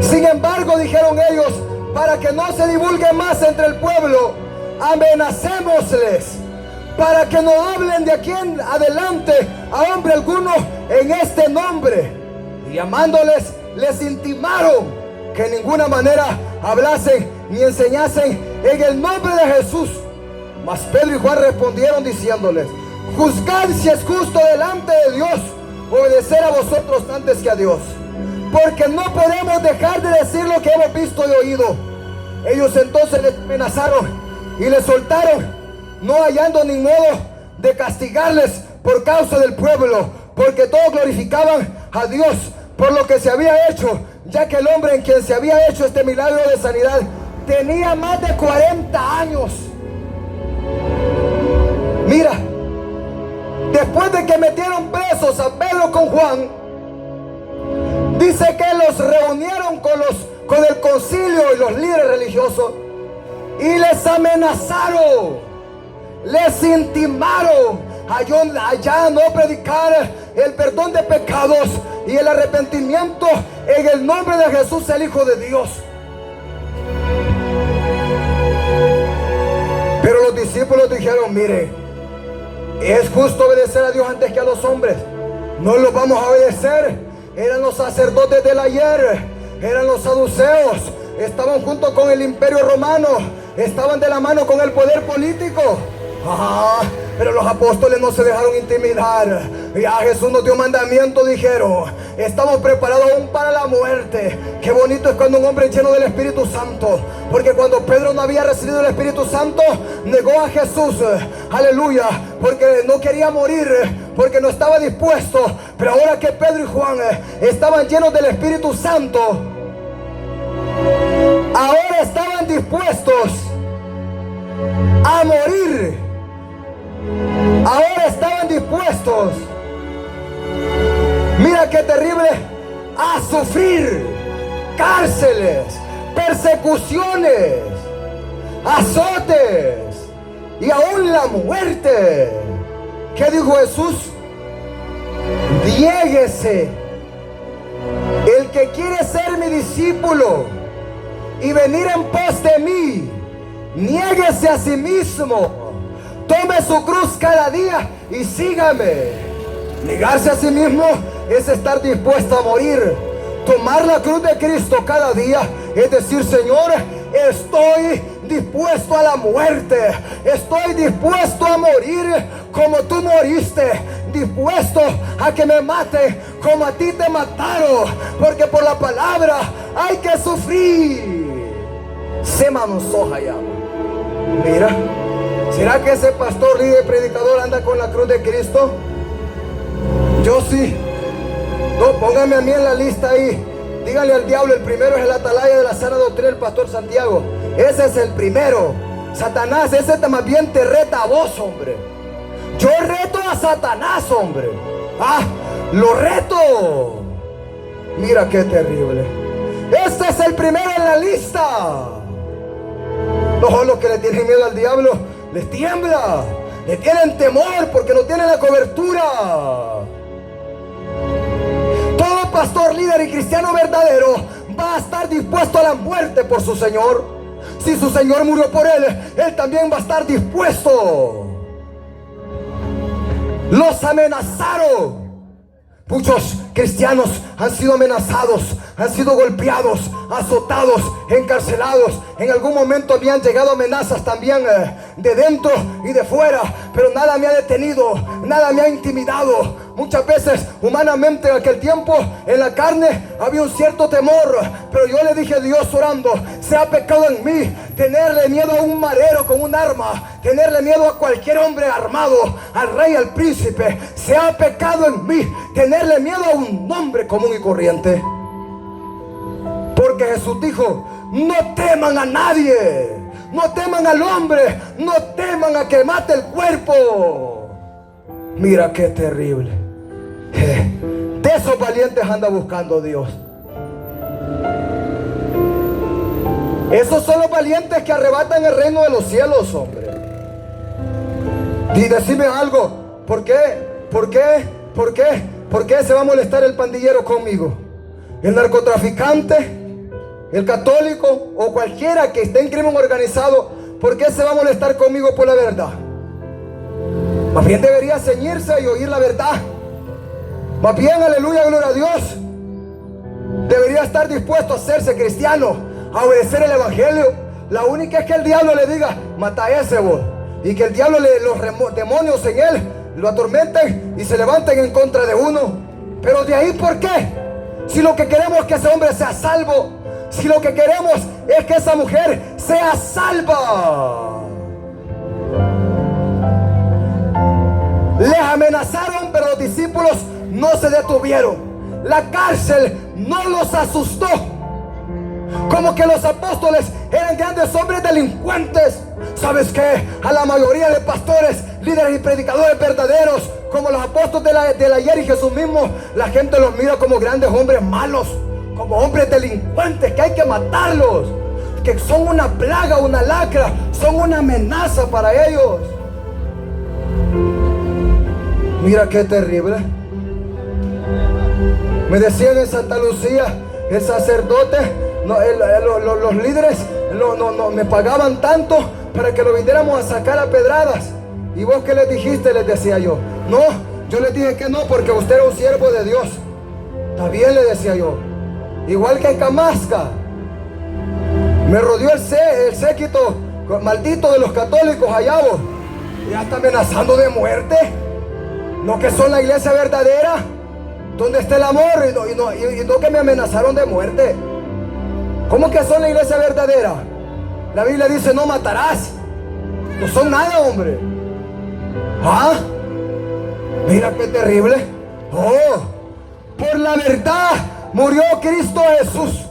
Speaker 2: Sin embargo, dijeron ellos, para que no se divulgue más entre el pueblo, amenacémosles, para que no hablen de aquí en adelante a hombre alguno en este nombre. Y llamándoles, les intimaron que en ninguna manera hablasen ni enseñasen en el nombre de Jesús. Mas Pedro y Juan respondieron diciéndoles: juzgad si es justo delante de Dios obedecer a vosotros antes que a Dios, porque no podemos dejar de decir lo que hemos visto y oído. Ellos entonces les amenazaron y les soltaron, no hallando ni modo de castigarles por causa del pueblo, porque todos glorificaban a Dios por lo que se había hecho, ya que el hombre en quien se había hecho este milagro de sanidad tenía más de 40 años. Mira, después de que metieron presos a Pedro con Juan, dice que los reunieron con el concilio y los líderes religiosos y les amenazaron, les intimaron allá no predicar el perdón de pecados y el arrepentimiento en el nombre de Jesús, el Hijo de Dios. Pero los discípulos dijeron: mire, es justo obedecer a Dios antes que a los hombres. No los vamos a obedecer. Eran los sacerdotes del ayer, eran los saduceos, estaban junto con el imperio romano, estaban de la mano con el poder político. Pero los apóstoles no se dejaron intimidar. Ya Jesús nos dio mandamiento, dijeron: estamos preparados aún para la muerte. Qué bonito es cuando un hombre es lleno del Espíritu Santo, porque cuando Pedro no había recibido el Espíritu Santo, negó a Jesús, aleluya, porque no quería morir, porque no estaba dispuesto. Pero ahora que Pedro y Juan estaban llenos del Espíritu Santo, ahora estaban dispuestos a morir. Ahora estaban dispuestos, mira qué terrible, a sufrir cárceles, persecuciones, azotes y aún la muerte. ¿Qué dijo Jesús? Niéguese. El que quiere ser mi discípulo y venir en pos de mí, niéguese a sí mismo, tome su cruz cada día y sígame. Negarse a sí mismo es estar dispuesto a morir. Tomar la cruz de Cristo cada día es decir: Señor, estoy dispuesto a la muerte, estoy dispuesto a morir como tú moriste, dispuesto a que me mate como a ti te mataron, porque por la palabra hay que sufrir. Se manosoja ya. Mira, ¿será que ese pastor, líder, predicador anda con la cruz de Cristo? Yo sí. No, póngame a mí en la lista ahí. Dígale al diablo: el primero es el atalaya de la sana doctrina, el pastor Santiago. Ese es el primero. Satanás, ese más bien te reta a vos, hombre. Yo reto a Satanás, hombre. Lo reto. Mira qué terrible. Este es el primero en la lista. Los que le tienen miedo al diablo les tiembla, le tienen temor porque no tienen la cobertura. Todo pastor, líder y cristiano verdadero va a estar dispuesto a la muerte por su Señor. Si su Señor murió por él, él también va a estar dispuesto. Los amenazaron. Muchos cristianos han sido amenazados, han sido golpeados, azotados, encarcelados. En algún momento habían llegado amenazas también de dentro y de fuera, pero nada me ha detenido, nada me ha intimidado. Muchas veces humanamente en aquel tiempo en la carne había un cierto temor, pero yo le dije a Dios orando: sea pecado en mí tenerle miedo a un marero con un arma, tenerle miedo a cualquier hombre armado, al rey, al príncipe. Sea pecado en mí tenerle miedo a un hombre común y corriente. Porque Jesús dijo: no teman a nadie, no teman al hombre, no teman a que mate el cuerpo. Mira qué terrible. De esos valientes anda buscando Dios. Esos son los valientes que arrebatan el reino de los cielos, hombre. Y decime algo: ¿por qué? ¿Por qué? ¿Por qué? ¿Por qué se va a molestar el pandillero conmigo? El narcotraficante, el católico o cualquiera que esté en crimen organizado, ¿por qué se va a molestar conmigo por la verdad? Más bien debería ceñirse y oír la verdad. Más bien, aleluya, gloria a Dios, debería estar dispuesto a hacerse cristiano, a obedecer el evangelio. La única es que el diablo le diga: mata a ese vos, y que el diablo, los demonios en él lo atormenten y se levanten en contra de uno. Pero de ahí, ¿por qué? Si lo que queremos es que ese hombre sea salvo, si lo que queremos es que esa mujer sea salva. Les amenazaron, pero los discípulos no se detuvieron. La cárcel no los asustó. Como que los apóstoles eran grandes hombres delincuentes. ¿Sabes qué? A la mayoría de pastores, líderes y predicadores verdaderos, como los apóstoles del ayer y Jesús mismo, la gente los mira como grandes hombres malos, como hombres delincuentes que hay que matarlos, que son una plaga, una lacra, son una amenaza para ellos. Mira qué terrible. Me decían en Santa Lucía, el sacerdote, los líderes no me pagaban tanto para que lo viniéramos a sacar a pedradas. ¿Y vos qué les dijiste? Les decía yo. No, yo les dije que no, porque usted era un siervo de Dios. Está bien, le decía yo. Igual que en Camasca, me rodeó el séquito maldito de los católicos allá, vos. Ya está amenazando de muerte. No, que son la iglesia verdadera, donde está el amor, y no que me amenazaron de muerte. ¿Cómo que son la iglesia verdadera? La Biblia dice: no matarás. No son nada, hombre. Mira qué terrible. Por la verdad murió Cristo Jesús.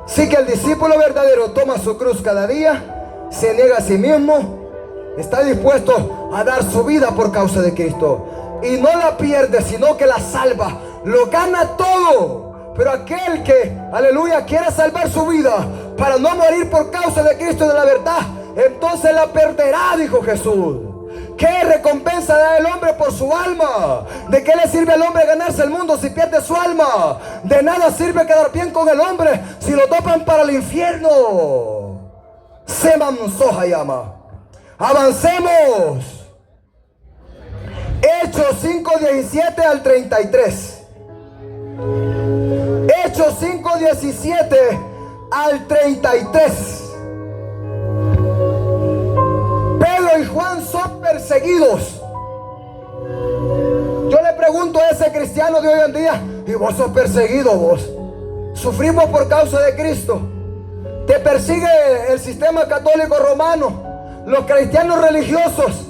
Speaker 2: Sí, que el discípulo verdadero toma su cruz cada día, se niega a sí mismo, está dispuesto a dar su vida por causa de Cristo. Y no la pierde, sino que la salva. Lo gana todo. Pero aquel que, aleluya, quiere salvar su vida, para no morir por causa de Cristo y de la verdad, entonces la perderá, dijo Jesús. ¿Qué recompensa da el hombre por su alma? ¿De qué le sirve al hombre ganarse el mundo si pierde su alma? De nada sirve quedar bien con el hombre si lo topan para el infierno. Seman Soja llama. Avancemos. Hechos 5:17 al 33. Hechos 5:17 al 33. Pedro y Juan son perseguidos. Yo le pregunto a ese cristiano de hoy en día: ¿y vos sos perseguido vos? Sufrimos por causa de Cristo. Te persigue el sistema católico romano, los cristianos religiosos.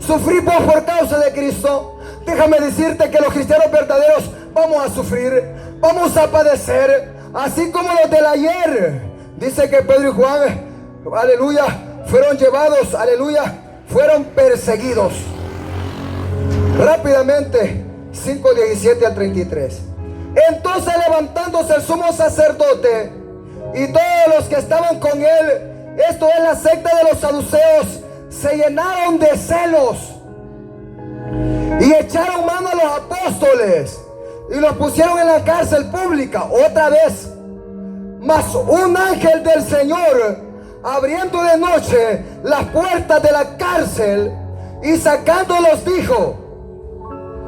Speaker 2: Sufrimos por causa de Cristo. Déjame decirte que los cristianos verdaderos vamos a sufrir, vamos a padecer, así como los del ayer. Dice que Pedro y Juan, aleluya, fueron llevados, aleluya, fueron perseguidos. Rápidamente, 5:17 al 33. Entonces, levantándose el sumo sacerdote y todos los que estaban con él, esto es la secta de los saduceos, se llenaron de celos y echaron mano a los apóstoles y los pusieron en la cárcel pública otra vez. Mas un ángel del Señor, abriendo de noche las puertas de la cárcel y sacándolos, dijo: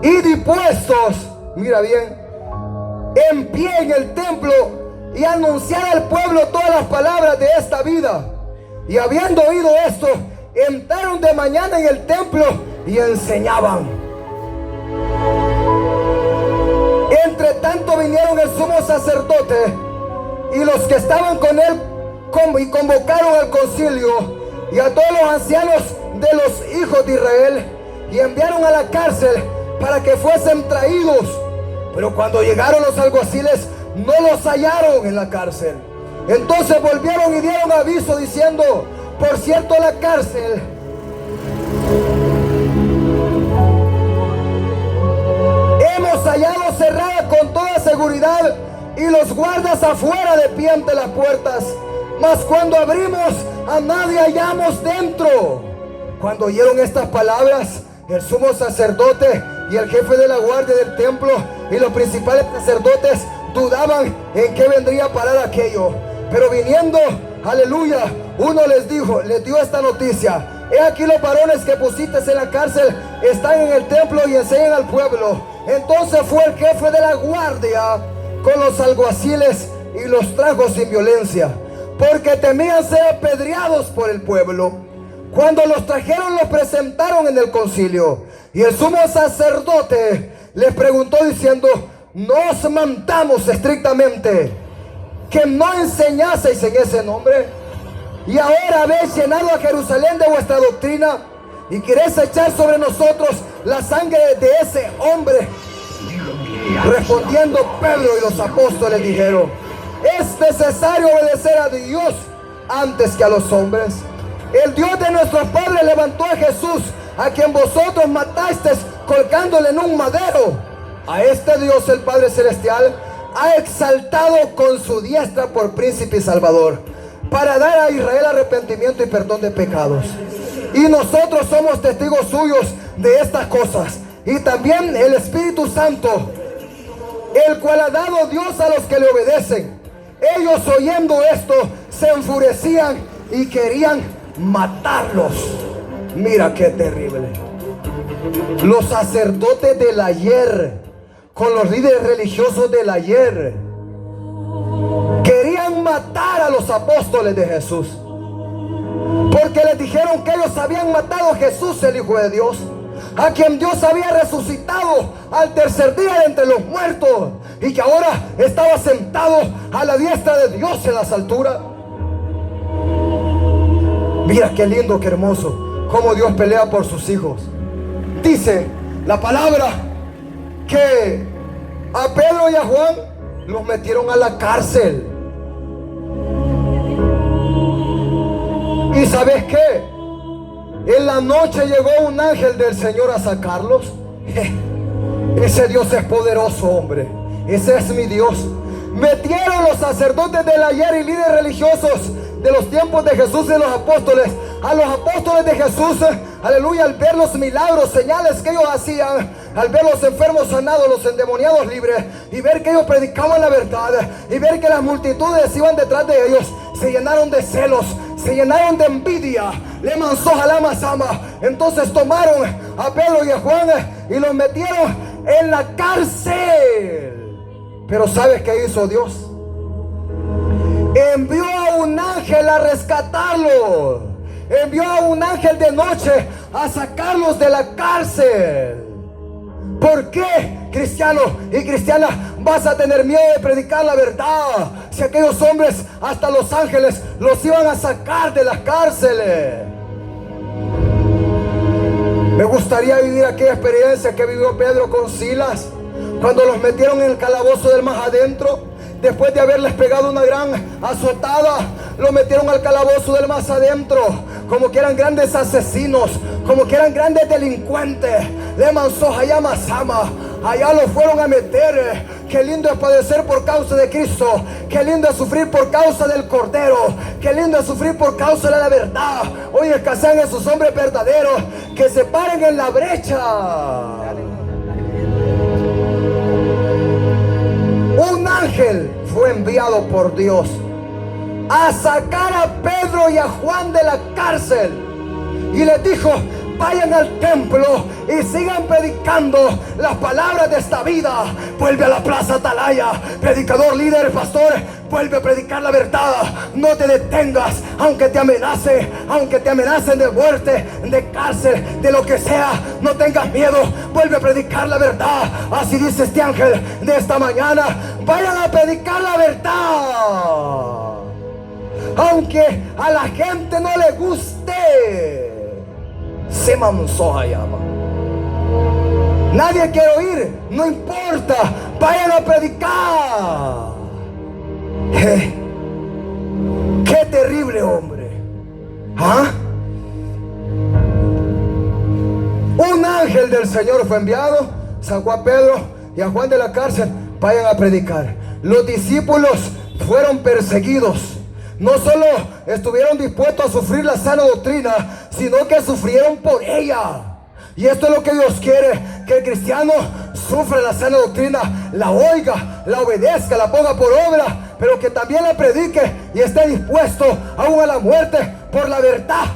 Speaker 2: id dispuestos, mira bien, en pie en el templo y anunciar al pueblo todas las palabras de esta vida. Y habiendo oído esto, entraron de mañana en el templo y enseñaban. Entre tanto vinieron el sumo sacerdote y los que estaban con él y convocaron al concilio y a todos los ancianos de los hijos de Israel y enviaron a la cárcel para que fuesen traídos. Pero cuando llegaron los alguaciles, no los hallaron en la cárcel. Entonces volvieron y dieron aviso diciendo: por cierto, la cárcel hemos hallado cerrada con toda seguridad y los guardas afuera de pie ante las puertas, mas cuando abrimos a nadie hallamos dentro. Cuando oyeron estas palabras, el sumo sacerdote y el jefe de la guardia del templo y los principales sacerdotes dudaban en qué vendría a parar aquello. Pero viniendo, aleluya, uno les dio esta noticia: he aquí los varones que pusiste en la cárcel están en el templo y enseñan al pueblo. Entonces fue el jefe de la guardia con los alguaciles y los trajo sin violencia, porque temían ser apedreados por el pueblo. Cuando los trajeron, los presentaron en el concilio, y el sumo sacerdote les preguntó diciendo: ¿nos mandamos estrictamente que no enseñaseis en ese nombre? Y ahora habéis llenado a Jerusalén de vuestra doctrina y queréis echar sobre nosotros la sangre de ese hombre. Respondiendo Pedro y los apóstoles dijeron: es necesario obedecer a Dios antes que a los hombres. El Dios de nuestros padres levantó a Jesús, a quien vosotros matasteis colgándole en un madero. A este Dios, el Padre Celestial, ha exaltado con su diestra por príncipe y salvador, para dar a Israel arrepentimiento y perdón de pecados. Y nosotros somos testigos suyos de estas cosas, y también el Espíritu Santo, el cual ha dado Dios a los que le obedecen. Ellos, oyendo esto, se enfurecían y querían matarlos. Mira qué terrible. Los sacerdotes del ayer, con los líderes religiosos del ayer, querían matar a los apóstoles de Jesús, porque les dijeron que ellos habían matado a Jesús, el Hijo de Dios, a quien Dios había resucitado al tercer día de entre los muertos, y que ahora estaba sentado a la diestra de Dios en las alturas. Mira qué lindo, qué hermoso, cómo Dios pelea por sus hijos. Dice la palabra que a Pedro y a Juan los metieron a la cárcel. ¿Y sabes qué? En la noche llegó un ángel del Señor a sacarlos. Ese Dios es poderoso, hombre. Ese es mi Dios. metieron los sacerdotes del ayer y líderes religiosos de los tiempos de Jesús y de los apóstoles, a los apóstoles de Jesús, aleluya, al ver los milagros, señales que ellos hacían, al ver los enfermos sanados, los endemoniados libres, y ver que ellos predicaban la verdad, y ver que las multitudes iban detrás de ellos, se llenaron de celos, se llenaron de envidia, le manzó jalama sama. Entonces tomaron a Pedro y a Juan y los metieron en la cárcel. Pero ¿sabes qué hizo Dios? Envió a un ángel a rescatarlos. Envió a un ángel de noche a sacarlos de la cárcel. ¿Por qué, cristiano y cristiana, vas a tener miedo de predicar la verdad? Si aquellos hombres, hasta los ángeles, los iban a sacar de las cárceles. Me gustaría vivir aquella experiencia que vivió Pedro con Silas, cuando los metieron en el calabozo del más adentro. Después de haberles pegado una gran azotada, lo metieron al calabozo del más adentro, como que eran grandes asesinos, como que eran grandes delincuentes. Le manzó Hayama Sama. Allá lo fueron a meter. Qué lindo es padecer por causa de Cristo. Qué lindo es sufrir por causa del Cordero. Qué lindo es sufrir por causa de la verdad. Oye, que sean esos hombres verdaderos, que se paren en la brecha. Un ángel fue enviado por Dios a sacar a Pedro y a Juan de la cárcel, y les dijo: vayan al templo y sigan predicando las palabras de esta vida. Vuelve a la plaza Atalaya, predicador, líder, pastor, vuelve a predicar la verdad. No te detengas, aunque te amenacen de muerte, de cárcel, de lo que sea. No tengas miedo, vuelve a predicar la verdad. Así dice este ángel de esta mañana: vayan a predicar la verdad, aunque a la gente no le guste. Se manzó Hayama. Nadie quiere oír, no importa, vayan a predicar. Qué terrible hombre. ¿Ah? Un ángel del Señor fue enviado, sacó a Pedro y a Juan de la cárcel. Vayan a predicar. Los discípulos fueron perseguidos. No solo estuvieron dispuestos a sufrir la sana doctrina, sino que sufrieron por ella. Y esto es lo que Dios quiere: que el cristiano sufra la sana doctrina, la oiga, la obedezca, la ponga por obra, pero que también la predique y esté dispuesto aún a la muerte por la verdad.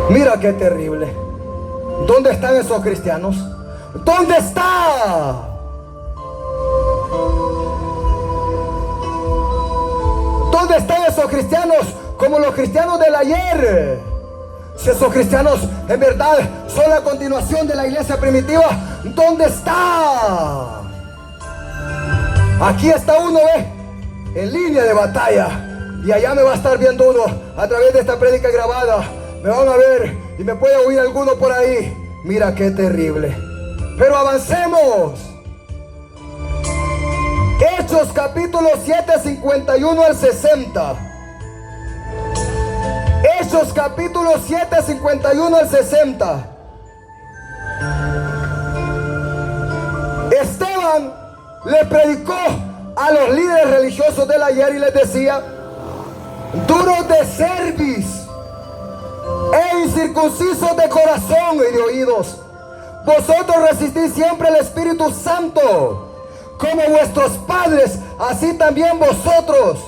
Speaker 2: Mira qué terrible. ¿Dónde están esos cristianos? ¿Dónde está? ¿Dónde están esos cristianos como los cristianos del ayer? Si esos cristianos en verdad son la continuación de la iglesia primitiva, ¿dónde está? Aquí está uno, en línea de batalla, y allá me va a estar viendo uno a través de esta prédica grabada. Me van a ver y me puede oír alguno por ahí. Mira qué terrible. Pero avancemos. Hechos capítulo 7, 51 al 60. Hechos capítulo 7, 51 al 60. Esteban le predicó a los líderes religiosos del ayer y les decía: duros de cerviz e incircuncisos de corazón y de oídos, vosotros resistís siempre el Espíritu Santo, como vuestros padres, así también vosotros.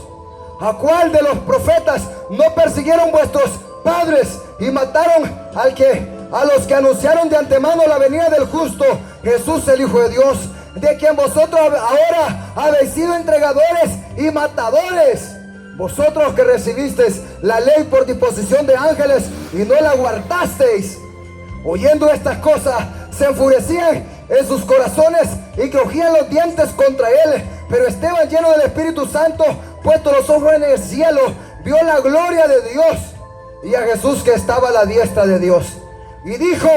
Speaker 2: ¿A cuál de los profetas no persiguieron vuestros padres y mataron a los que anunciaron de antemano la venida del justo, Jesús el Hijo de Dios, de quien vosotros ahora habéis sido entregadores y matadores? Vosotros que recibisteis la ley por disposición de ángeles y no la guardasteis. Oyendo estas cosas, se enfurecían en sus corazones y crujían los dientes contra él. Pero Esteban, lleno del Espíritu Santo, puesto los ojos en el cielo, vio la gloria de Dios y a Jesús que estaba a la diestra de Dios. Y dijo: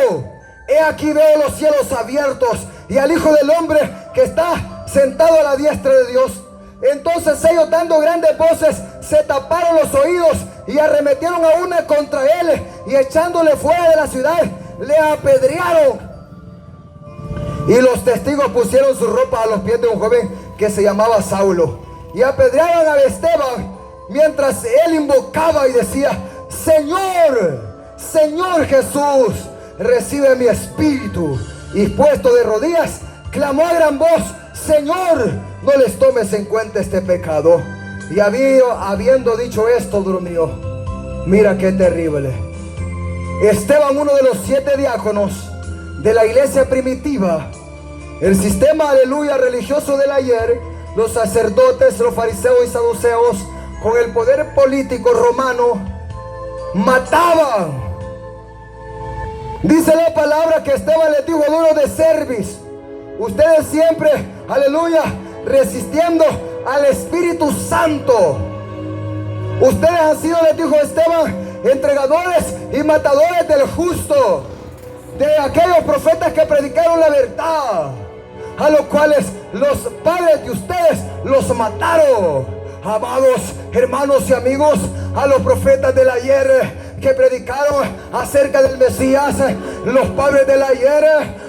Speaker 2: he aquí veo los cielos abiertos y al Hijo del Hombre que está sentado a la diestra de Dios. Entonces ellos, dando grandes voces, se taparon los oídos y arremetieron a una contra él, y echándole fuera de la ciudad, le apedrearon. Y los testigos pusieron su ropa a los pies de un joven que se llamaba Saulo. Y apedreaban a Esteban mientras él invocaba y decía: Señor, Señor Jesús, recibe mi espíritu. Y puesto de rodillas, clamó a gran voz: Señor, no les tomes en cuenta este pecado. Y habiendo dicho esto, durmió. Mira qué terrible. Esteban, uno de los 7 diáconos de la iglesia primitiva, el sistema, aleluya, religioso del ayer, los sacerdotes, los fariseos y saduceos, con el poder político romano, mataban. Dice la palabra que Esteban les dijo duro de cerviz: ustedes siempre, aleluya, resistiendo al Espíritu Santo. Ustedes han sido, les dijo Esteban, entregadores y matadores del justo, de aquellos profetas que predicaron la verdad, a los cuales los padres de ustedes los mataron. Amados hermanos y amigos, a los profetas del ayer que predicaron acerca del Mesías, los padres del ayer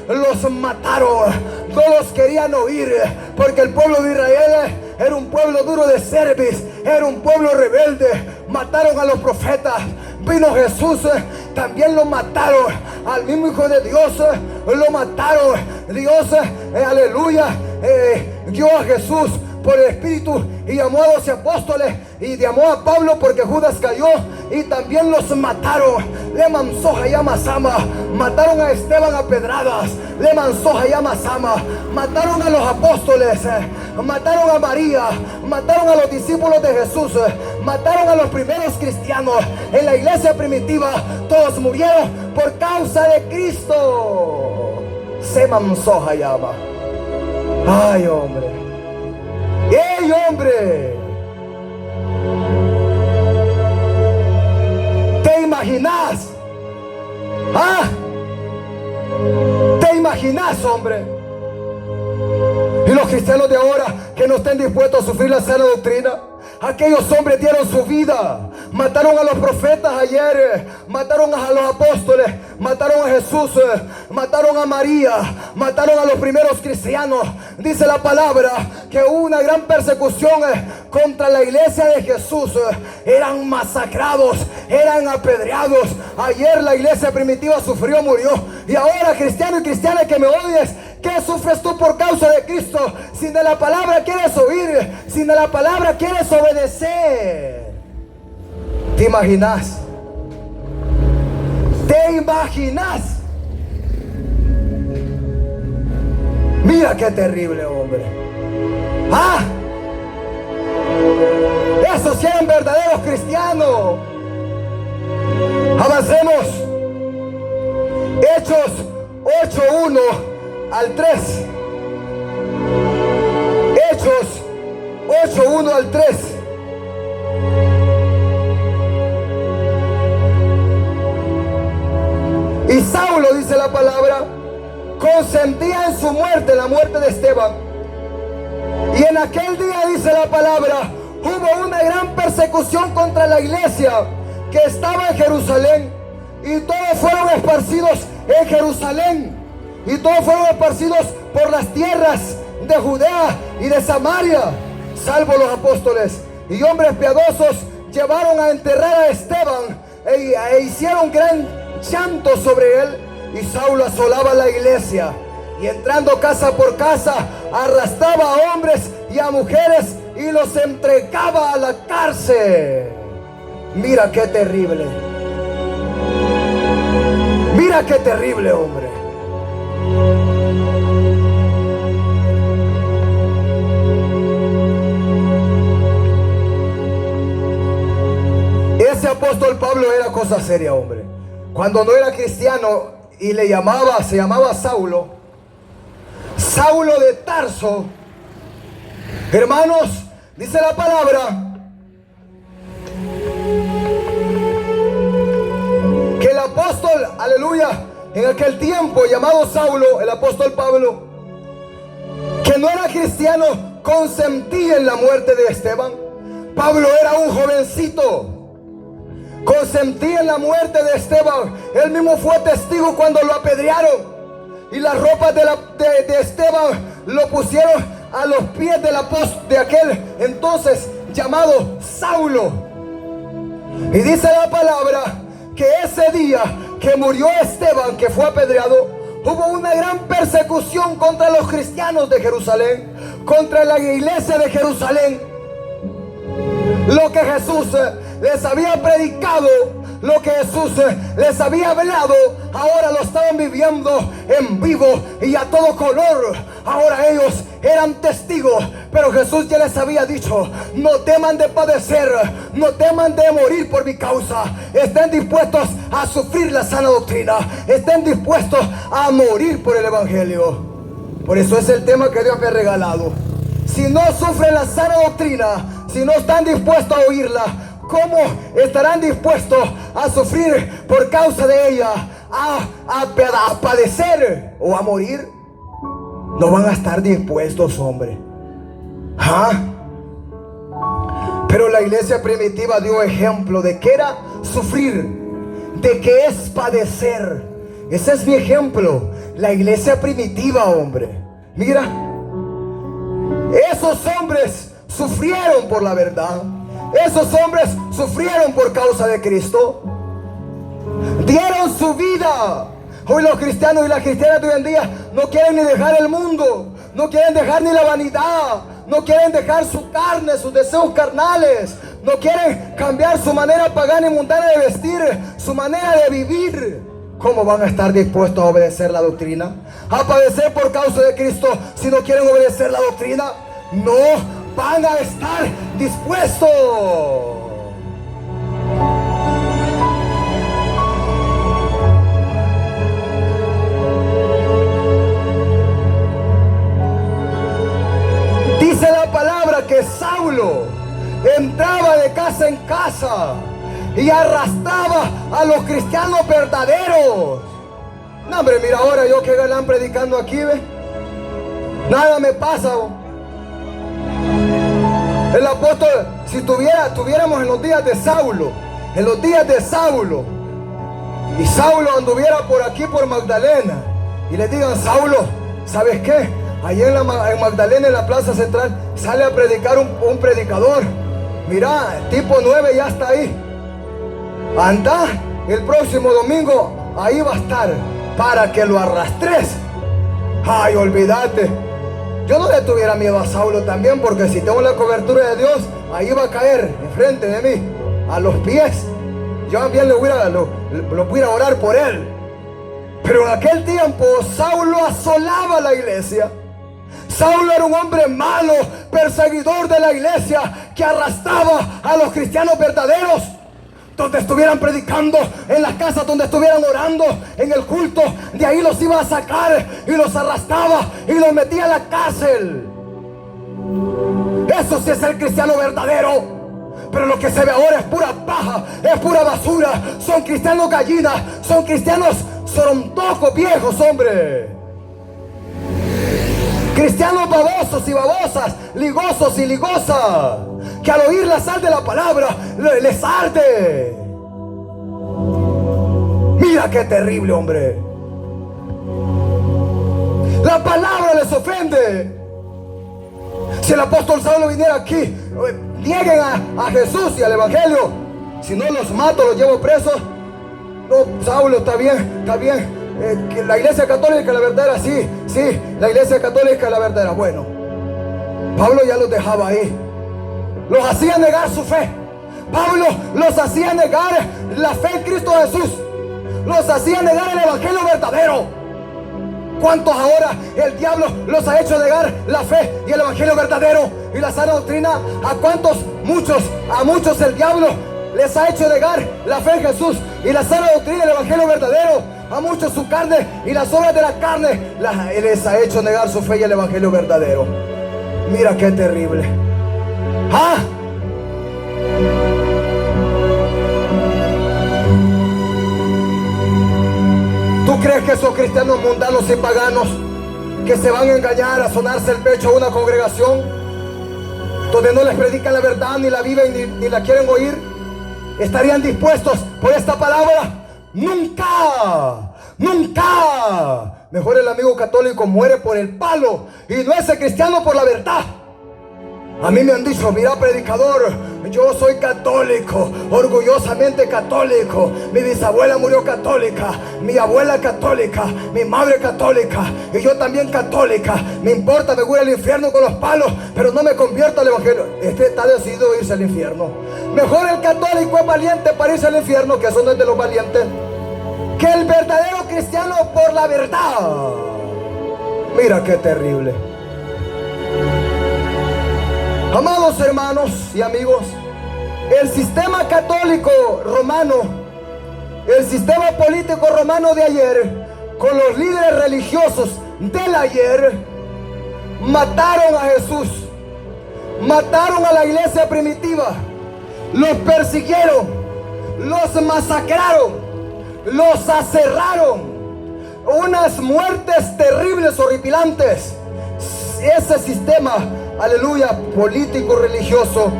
Speaker 2: los mataron. Todos querían oír, porque el pueblo de Israel era un pueblo duro de cerviz, era un pueblo rebelde. Mataron a los profetas. Vino Jesús, también lo mataron. Al mismo Hijo de Dios lo mataron. Dios, aleluya, dio a Jesús por el Espíritu y llamó a 12 apóstoles, y llamó a Pablo porque Judas cayó, y también los mataron. Le mansoja yamasama, mataron a Esteban a pedradas. Le mansoja yamasama, mataron a los apóstoles, mataron a María, mataron a los discípulos de Jesús, mataron a los primeros cristianos. En la iglesia primitiva todos murieron por causa de Cristo. Se mansoja yama. Ay, hombre. ¡Ey, hombre! ¿Te imaginas? ¿Ah? ¿Te imaginas, hombre? Y los cristianos de ahora que no estén dispuestos a sufrir la sana doctrina. Aquellos hombres dieron su vida. Mataron a los profetas ayer. Mataron a los apóstoles. Mataron a Jesús. Mataron a María. Mataron a los primeros cristianos. Dice la palabra que hubo una gran persecución contra la iglesia de Jesús. Eran masacrados. Eran apedreados. Ayer la iglesia primitiva sufrió, murió. Y ahora, cristiano y cristiana que me odies, ¿qué sufres tú por causa de Cristo? Si de la palabra quieres oír, si de la palabra quieres obedecer. ¿Te imaginas? ¿Te imaginas? Mira qué terrible, hombre. ¡Ah! Esos eran verdaderos cristianos. Avancemos. Hechos 8:1 al 3. Hechos 8:1 al 3. Y Saulo, dice la palabra, consentía en su muerte, la muerte de Esteban. Y en aquel día, dice la palabra, hubo una gran persecución contra la iglesia que estaba en Jerusalén. Y todos fueron esparcidos en Jerusalén. Y todos fueron esparcidos por las tierras de Judea y de Samaria, salvo los apóstoles. Y hombres piadosos llevaron a enterrar a Esteban e hicieron gran llanto sobre él. Y Saulo asolaba la iglesia, y entrando casa por casa arrastraba a hombres y a mujeres y los entregaba a la cárcel. Mira qué terrible. Mira qué terrible, hombre. Ese apóstol Pablo era cosa seria, hombre. Cuando no era cristiano y se llamaba Saulo, Saulo de Tarso. Hermanos, dice la palabra que el apóstol, aleluya, en aquel tiempo llamado Saulo, el apóstol Pablo, que no era cristiano, consentía en la muerte de Esteban. Pablo era un jovencito, consentía en la muerte de Esteban. Él mismo fue testigo cuando lo apedrearon y las ropas de Esteban lo pusieron a los pies del apóstol de aquel entonces llamado Saulo. Y dice la palabra que ese día que murió Esteban, que fue apedreado, hubo una gran persecución contra los cristianos de Jerusalén, contra la iglesia de Jerusalén. Lo que Jesús les había predicado, lo que Jesús les había hablado, ahora lo estaban viviendo en vivo y a todo color. Ahora ellos eran testigos, pero Jesús ya les había dicho: no teman de padecer, no teman de morir por mi causa. Estén dispuestos a sufrir la sana doctrina, estén dispuestos a morir por el evangelio. Por eso es el tema que Dios me ha regalado. Si no sufren la sana doctrina, si no están dispuestos a oírla, ¿cómo estarán dispuestos a sufrir por causa de ella, a padecer o a morir? No van a estar dispuestos, hombre. Pero la iglesia primitiva dio ejemplo de que era sufrir, de que es padecer. Ese es mi ejemplo. La iglesia primitiva, hombre. Mira, esos hombres sufrieron por la verdad. Esos hombres sufrieron por causa de Cristo. Dieron su vida. Hoy los cristianos y las cristianas de hoy en día no quieren ni dejar el mundo, no quieren dejar ni la vanidad, no quieren dejar su carne, sus deseos carnales, no quieren cambiar su manera pagana y mundana de vestir, su manera de vivir. ¿Cómo van a estar dispuestos a obedecer la doctrina? A padecer por causa de Cristo si no quieren obedecer la doctrina. No van a estar dispuestos. Dice la palabra que Saulo entraba de casa en casa y arrastraba a los cristianos verdaderos. No, hombre, mira ahora yo que galán predicando aquí, ¿ve? Nada me pasa, ¿o? El apóstol, si tuviéramos en los días de Saulo, y Saulo anduviera por aquí, por Magdalena, y le digan: Saulo, ¿sabes qué? Allí en Magdalena, en la plaza central, sale a predicar un predicador. Mira, tipo 9 ya está ahí. Anda, el próximo domingo ahí va a estar para que lo arrastres. Ay, olvídate. Yo no le tuviera miedo a Saulo también, porque si tengo la cobertura de Dios, ahí va a caer enfrente de mí, a los pies. Yo también lo voy a orar por él. Pero en aquel tiempo Saulo asolaba la iglesia. Saulo era un hombre malo, perseguidor de la iglesia, que arrastraba a los cristianos verdaderos. Donde estuvieran predicando, en las casas donde estuvieran orando, en el culto, de ahí los iba a sacar y los arrastraba y los metía a la cárcel. Eso sí es el cristiano verdadero. Pero lo que se ve ahora es pura paja, es pura basura. Son cristianos gallinas, son cristianos sorondocos viejos, hombre. Cristianos babosos y babosas, ligosos y ligosas, que al oír la sal de la palabra les arde. Mira qué terrible, hombre. La palabra les ofende. Si el apóstol Saulo viniera aquí, nieguen a Jesús y al evangelio. Si no, los mato, los llevo presos. No, Saulo, está bien, está bien. Que la iglesia católica la verdadera, sí, la iglesia católica la verdadera. Bueno, Pablo ya los dejaba ahí, los hacía negar su fe. Pablo los hacía negar la fe en Cristo Jesús, los hacía negar el evangelio verdadero. ¿Cuántos ahora el diablo los ha hecho negar la fe y el evangelio verdadero y la sana doctrina? ¿A cuántos? A muchos el diablo les ha hecho negar la fe en Jesús y la sana doctrina y el evangelio verdadero. A muchos su carne y las obras de la carne les ha hecho negar su fe y el evangelio verdadero. Mira qué terrible. ¿Tú crees que esos cristianos mundanos y paganos que se van a engañar, a sonarse el pecho a una congregación donde no les predican la verdad, ni la viven, ni la quieren oír, estarían dispuestos por esta palabra? Nunca, nunca. Mejor el amigo católico muere por el palo y no ese cristiano por la verdad. A mí me han dicho, mira predicador, yo soy católico, orgullosamente católico. Mi bisabuela murió católica, mi abuela católica, mi madre católica y yo también católica. Me importa, me voy al infierno con los palos, pero no me convierto al evangelio. Este está decidido a irse al infierno. Mejor el católico es valiente para irse al infierno, que eso no es de los valientes, que el verdadero cristiano por la verdad. Mira qué terrible. Amados hermanos y amigos, el sistema católico romano, el sistema político romano de ayer, con los líderes religiosos del ayer, mataron a Jesús, mataron a la iglesia primitiva, los persiguieron, los masacraron, los aserraron, unas muertes terribles, horripilantes. Ese sistema, aleluya, político religioso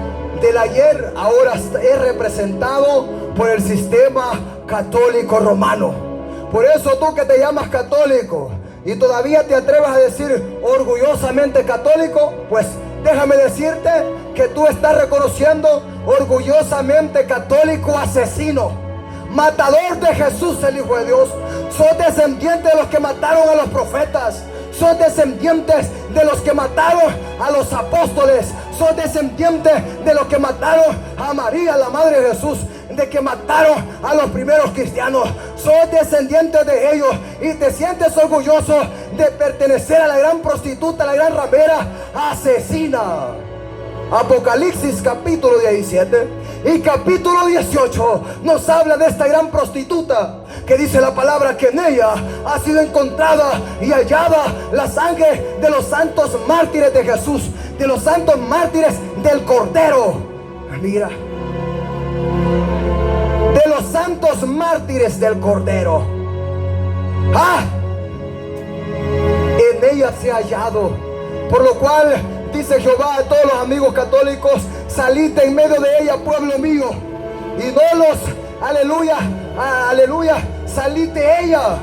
Speaker 2: del ayer ahora es representado por el sistema católico romano. Por eso tú que te llamas católico y todavía te atreves a decir orgullosamente católico, pues déjame decirte que tú estás reconociendo orgullosamente católico asesino, matador de Jesús, el Hijo de Dios. Sos descendiente de los que mataron a los profetas. Sos descendientes de los que mataron a los apóstoles. Sos descendientes de los que mataron a María, la madre de Jesús, de que mataron a los primeros cristianos. Sos descendiente de ellos y te sientes orgulloso de pertenecer a la gran prostituta, la gran ramera asesina. Apocalipsis capítulo 17 y capítulo 18 nos habla de esta gran prostituta, que dice la palabra que en ella ha sido encontrada y hallada la sangre de los santos mártires de Jesús, de los santos mártires del Cordero. Mira, de los santos mártires del Cordero. En ella se ha hallado, por lo cual dice Jehová a todos los amigos católicos: salid en medio de ella, pueblo mío, y no los, aleluya, aleluya, salid de ella.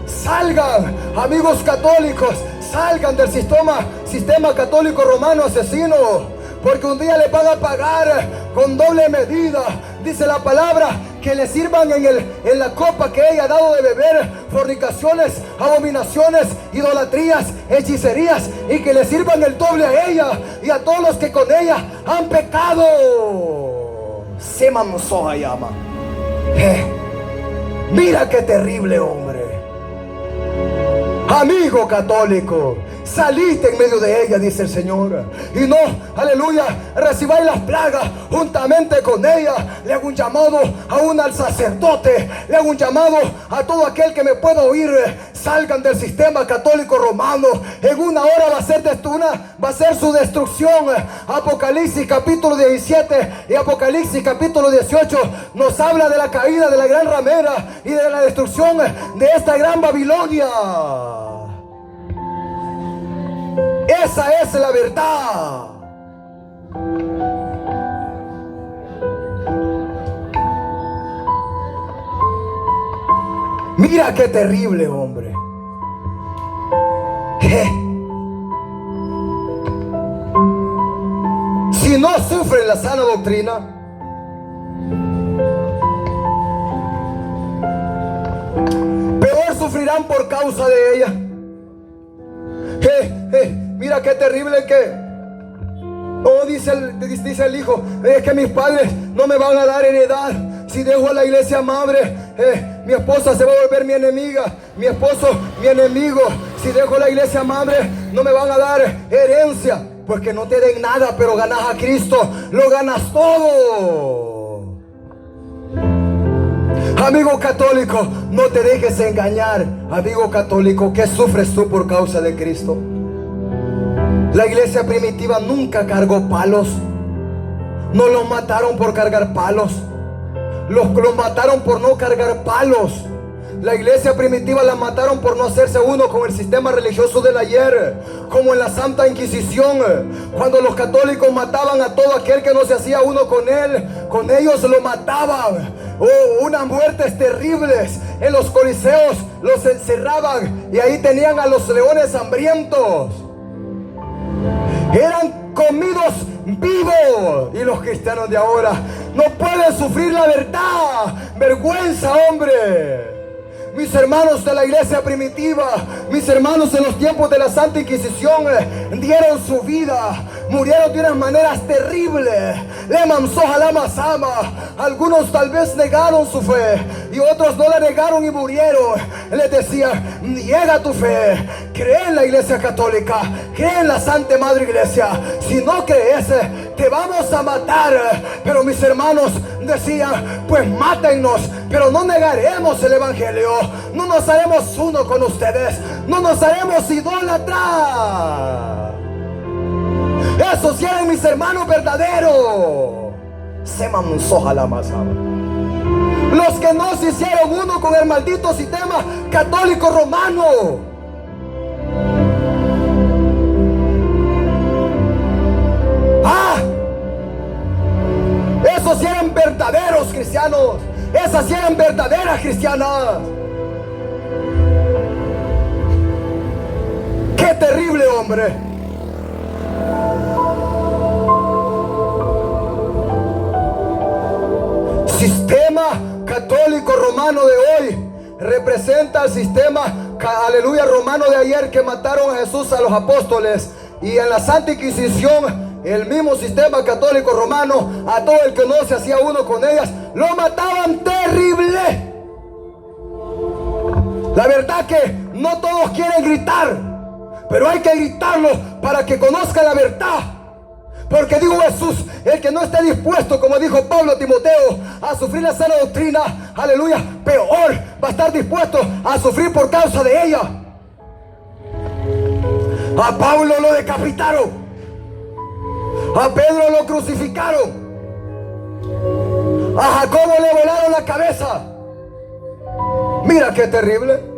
Speaker 2: Salgan, amigos católicos, salgan del sistema católico romano asesino, porque un día les van a pagar con doble medida. Dice la palabra que le sirvan en la copa que ella ha dado de beber fornicaciones, abominaciones, idolatrías, hechicerías, y que le sirvan el doble a ella y a todos los que con ella han pecado. Seman Sohayama. Mira qué terrible, hombre. Amigo católico, salid en medio de ella, dice el Señor, y no, aleluya, recibáis las plagas juntamente con ella. Le hago un llamado aún al sacerdote, le hago un llamado a todo aquel que me pueda oír. Salgan del sistema católico romano. En una hora va a ser su destrucción. Apocalipsis capítulo 17 y Apocalipsis capítulo 18 nos habla de la caída de la gran ramera y de la destrucción de esta gran Babilonia. Esa es la verdad. Mira qué terrible, hombre. Si no sufren la sana doctrina, peor sufrirán por causa de ella. Mira qué terrible que dice el hijo: es que mis padres no me van a dar heredad. Si dejo a la iglesia madre, mi esposa se va a volver mi enemiga, mi esposo mi enemigo. Si dejo la iglesia madre, no me van a dar herencia. Pues que no te den nada, pero ganas a Cristo, lo ganas todo. Amigo católico, no te dejes engañar. Amigo católico, ¿qué sufres tú por causa de Cristo? La iglesia primitiva nunca cargó palos. No los mataron por cargar palos. Los mataron por no cargar palos. La iglesia primitiva la mataron por no hacerse uno con el sistema religioso del ayer, como en la Santa Inquisición, cuando los católicos mataban a todo aquel que no se hacía uno con él. Con ellos lo mataban. unas muertes terribles. En los coliseos los encerraban y ahí tenían a los leones hambrientos. Eran comidos vivos. Y los cristianos de ahora no pueden sufrir la verdad. Vergüenza, hombre. Mis hermanos de la iglesia primitiva, mis hermanos en los tiempos de la Santa Inquisición, dieron su vida, murieron de unas maneras terribles. Algunos tal vez negaron su fe y otros no la negaron y murieron. Les decía: niega tu fe, cree en la iglesia católica, cree en la Santa Madre Iglesia. Si no crees, te vamos a matar. Pero mis hermanos decían: pues mátennos, pero no negaremos el evangelio. No nos haremos uno con ustedes, no nos haremos idólatras. Esos sí eran mis hermanos verdaderos. Se mansoja la masa. Los que no se hicieron uno con el maldito sistema católico romano. Esos sí eran verdaderos cristianos. Esas sí eran verdaderas cristianas. ¡Qué terrible, hombre! Sistema católico romano de hoy representa el sistema, aleluya, romano de ayer, que mataron a Jesús, a los apóstoles. Y en la Santa Inquisición, el mismo sistema católico romano, a todo el que no se hacía uno con ellas, lo mataban terrible. La verdad que no todos quieren gritar, pero hay que gritarlo para que conozcan la verdad. Porque dijo Jesús: el que no esté dispuesto, como dijo Pablo a Timoteo, a sufrir la sana doctrina, aleluya, peor va a estar dispuesto a sufrir por causa de ella. A Pablo lo decapitaron, a Pedro lo crucificaron, a Jacobo le volaron la cabeza. Mira qué terrible.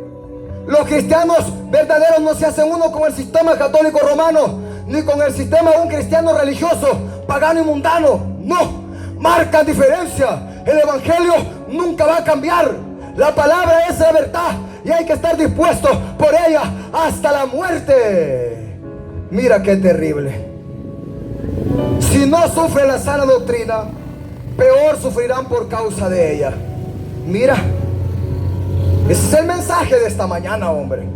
Speaker 2: Los cristianos verdaderos no se hacen uno con el sistema católico romano, ni con el sistema de un cristiano religioso, pagano y mundano. No, marcan diferencia. El evangelio nunca va a cambiar. La palabra es la verdad y hay que estar dispuesto por ella hasta la muerte. Mira qué terrible. Si no sufren la sana doctrina, peor sufrirán por causa de ella. Mira, ese es el mensaje de esta mañana, hombre.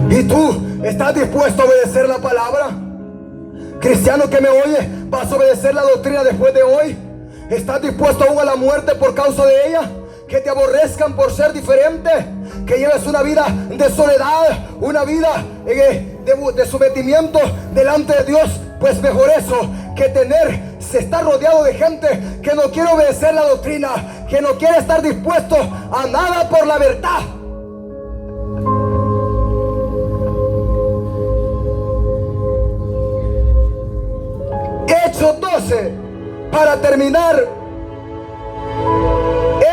Speaker 2: ¿Y tú estás dispuesto a obedecer la palabra? Cristiano que me oye, ¿vas a obedecer la doctrina después de hoy? ¿Estás dispuesto aún a la muerte por causa de ella? ¿Que te aborrezcan por ser diferente? ¿Que lleves una vida de soledad? ¿Una vida de sometimiento delante de Dios? Pues mejor eso que estar rodeado de gente que no quiere obedecer la doctrina, que no quiere estar dispuesto a nada por la verdad. Hechos 12, para terminar.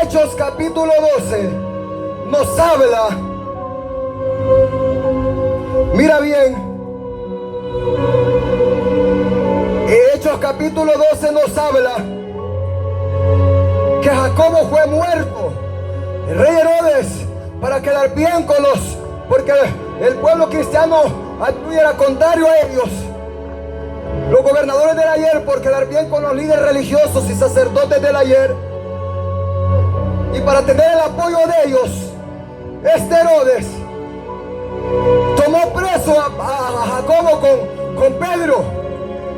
Speaker 2: Hechos capítulo 12 nos habla, mira bien, Hechos capítulo 12 nos habla que Jacobo fue muerto, el rey Herodes, para quedar bien con porque el pueblo cristiano era contrario a ellos. Los gobernadores del ayer, por quedar bien con los líderes religiosos y sacerdotes del ayer, y para tener el apoyo de ellos, Herodes tomó preso a Jacobo con Pedro.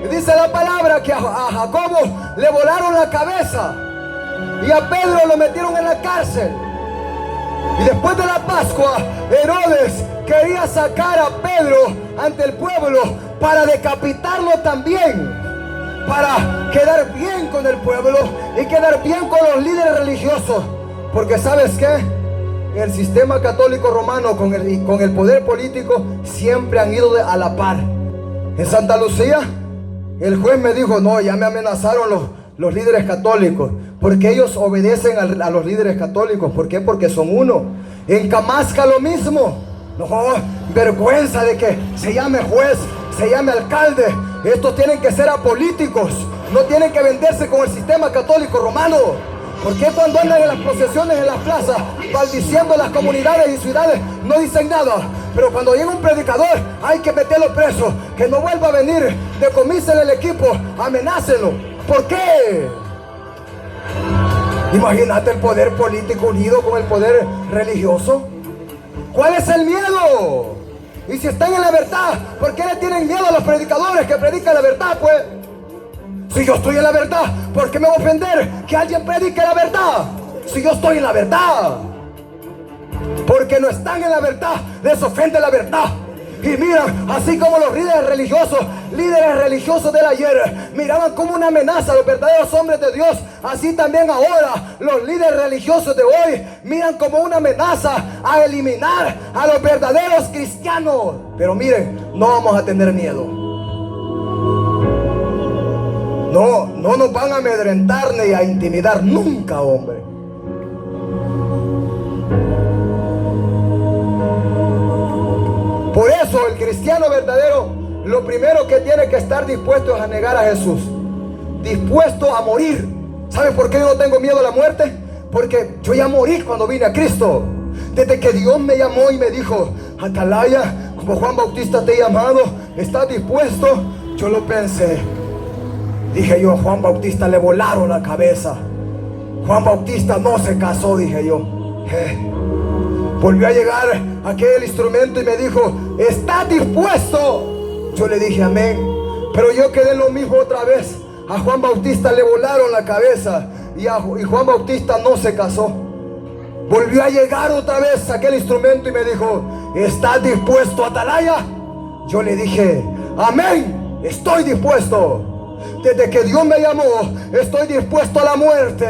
Speaker 2: Y dice la palabra que a Jacobo le volaron la cabeza y a Pedro lo metieron en la cárcel. Y después de la Pascua, Herodes quería sacar a Pedro ante el pueblo para decapitarlo también, para quedar bien con el pueblo y quedar bien con los líderes religiosos. Porque ¿sabes qué? El sistema católico romano con el poder político siempre han ido a la par. En Santa Lucía, el juez me dijo: no, ya me amenazaron los líderes católicos, porque ellos obedecen a los líderes católicos. ¿Por qué? Porque son uno. En Camasca lo mismo. No, vergüenza de que se llame juez, se llame alcalde, Estos tienen que ser apolíticos, no tienen que venderse con el sistema católico romano. ¿Por qué cuando andan en las procesiones en las plazas, maldiciendo las comunidades y ciudades, no dicen nada? Pero cuando llega un predicador, hay que meterlo preso, que no vuelva a venir, decomisen el equipo, amenácenlo. ¿Por qué? Imagínate el poder político unido con el poder religioso. ¿Cuál es el miedo? Y si están en la verdad, ¿por qué le tienen miedo a los predicadores que predican la verdad, pues? Si yo estoy en la verdad, ¿por qué me va a ofender que alguien predique la verdad? Si yo estoy en la verdad. Porque no están en la verdad, les ofende la verdad. Y miran, así como los líderes religiosos del ayer miraban como una amenaza a los verdaderos hombres de Dios, así también ahora los líderes religiosos de hoy miran como una amenaza a eliminar a los verdaderos cristianos. Pero miren, no vamos a tener miedo. No nos van a amedrentar ni a intimidar nunca, hombre. Por eso el cristiano verdadero, lo primero que tiene que estar dispuesto es a negar a Jesús, dispuesto a morir. ¿Sabe por qué yo no tengo miedo a la muerte? Porque yo ya morí cuando vine a Cristo. Desde que Dios me llamó y me dijo: Atalaya, como Juan Bautista te he llamado, ¿estás dispuesto? Yo lo pensé. Dije yo, Juan Bautista le volaron la cabeza. Juan Bautista no se casó, dije yo. Volvió a llegar aquel instrumento y me dijo: ¿estás dispuesto? Yo le dije amén. Pero yo quedé lo mismo otra vez. A Juan Bautista le volaron la cabeza y Juan Bautista no se casó. Volvió a llegar otra vez aquel instrumento y me dijo: ¿estás dispuesto, Atalaya? Yo le dije amén, estoy dispuesto. Desde que Dios me llamó, estoy dispuesto a la muerte,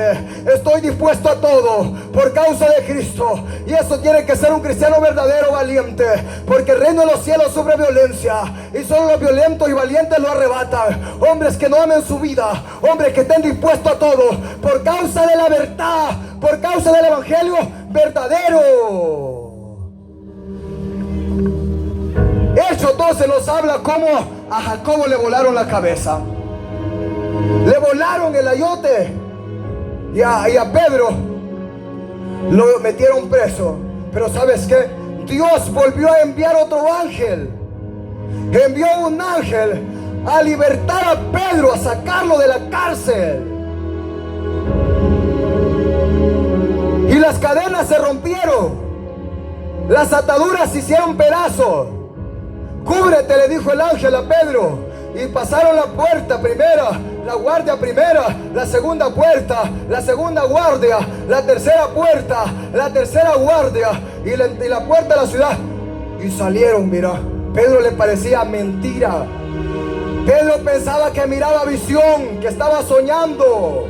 Speaker 2: estoy dispuesto a todo por causa de Cristo. Y eso tiene que ser un cristiano verdadero, valiente, porque el reino de los cielos sufre violencia y solo los violentos y valientes lo arrebatan. Hombres que no amen su vida, hombres que estén dispuestos a todo por causa de la verdad, por causa del evangelio verdadero. Hechos 12 nos habla cómo a Jacobo le volaron la cabeza. Le volaron el ayote y a Pedro lo metieron preso. Pero ¿sabes qué? Dios volvió a enviar otro ángel. Envió un ángel a libertar a Pedro, a sacarlo de la cárcel. Y las cadenas se rompieron, las ataduras se hicieron pedazos. Cúbrete, le dijo el ángel a Pedro. Y pasaron la puerta primera, la guardia primera, la segunda puerta, la segunda guardia, la tercera puerta, la tercera guardia y la puerta de la ciudad. Y salieron, mira. Pedro le parecía mentira. Pedro pensaba que miraba visión, que estaba soñando.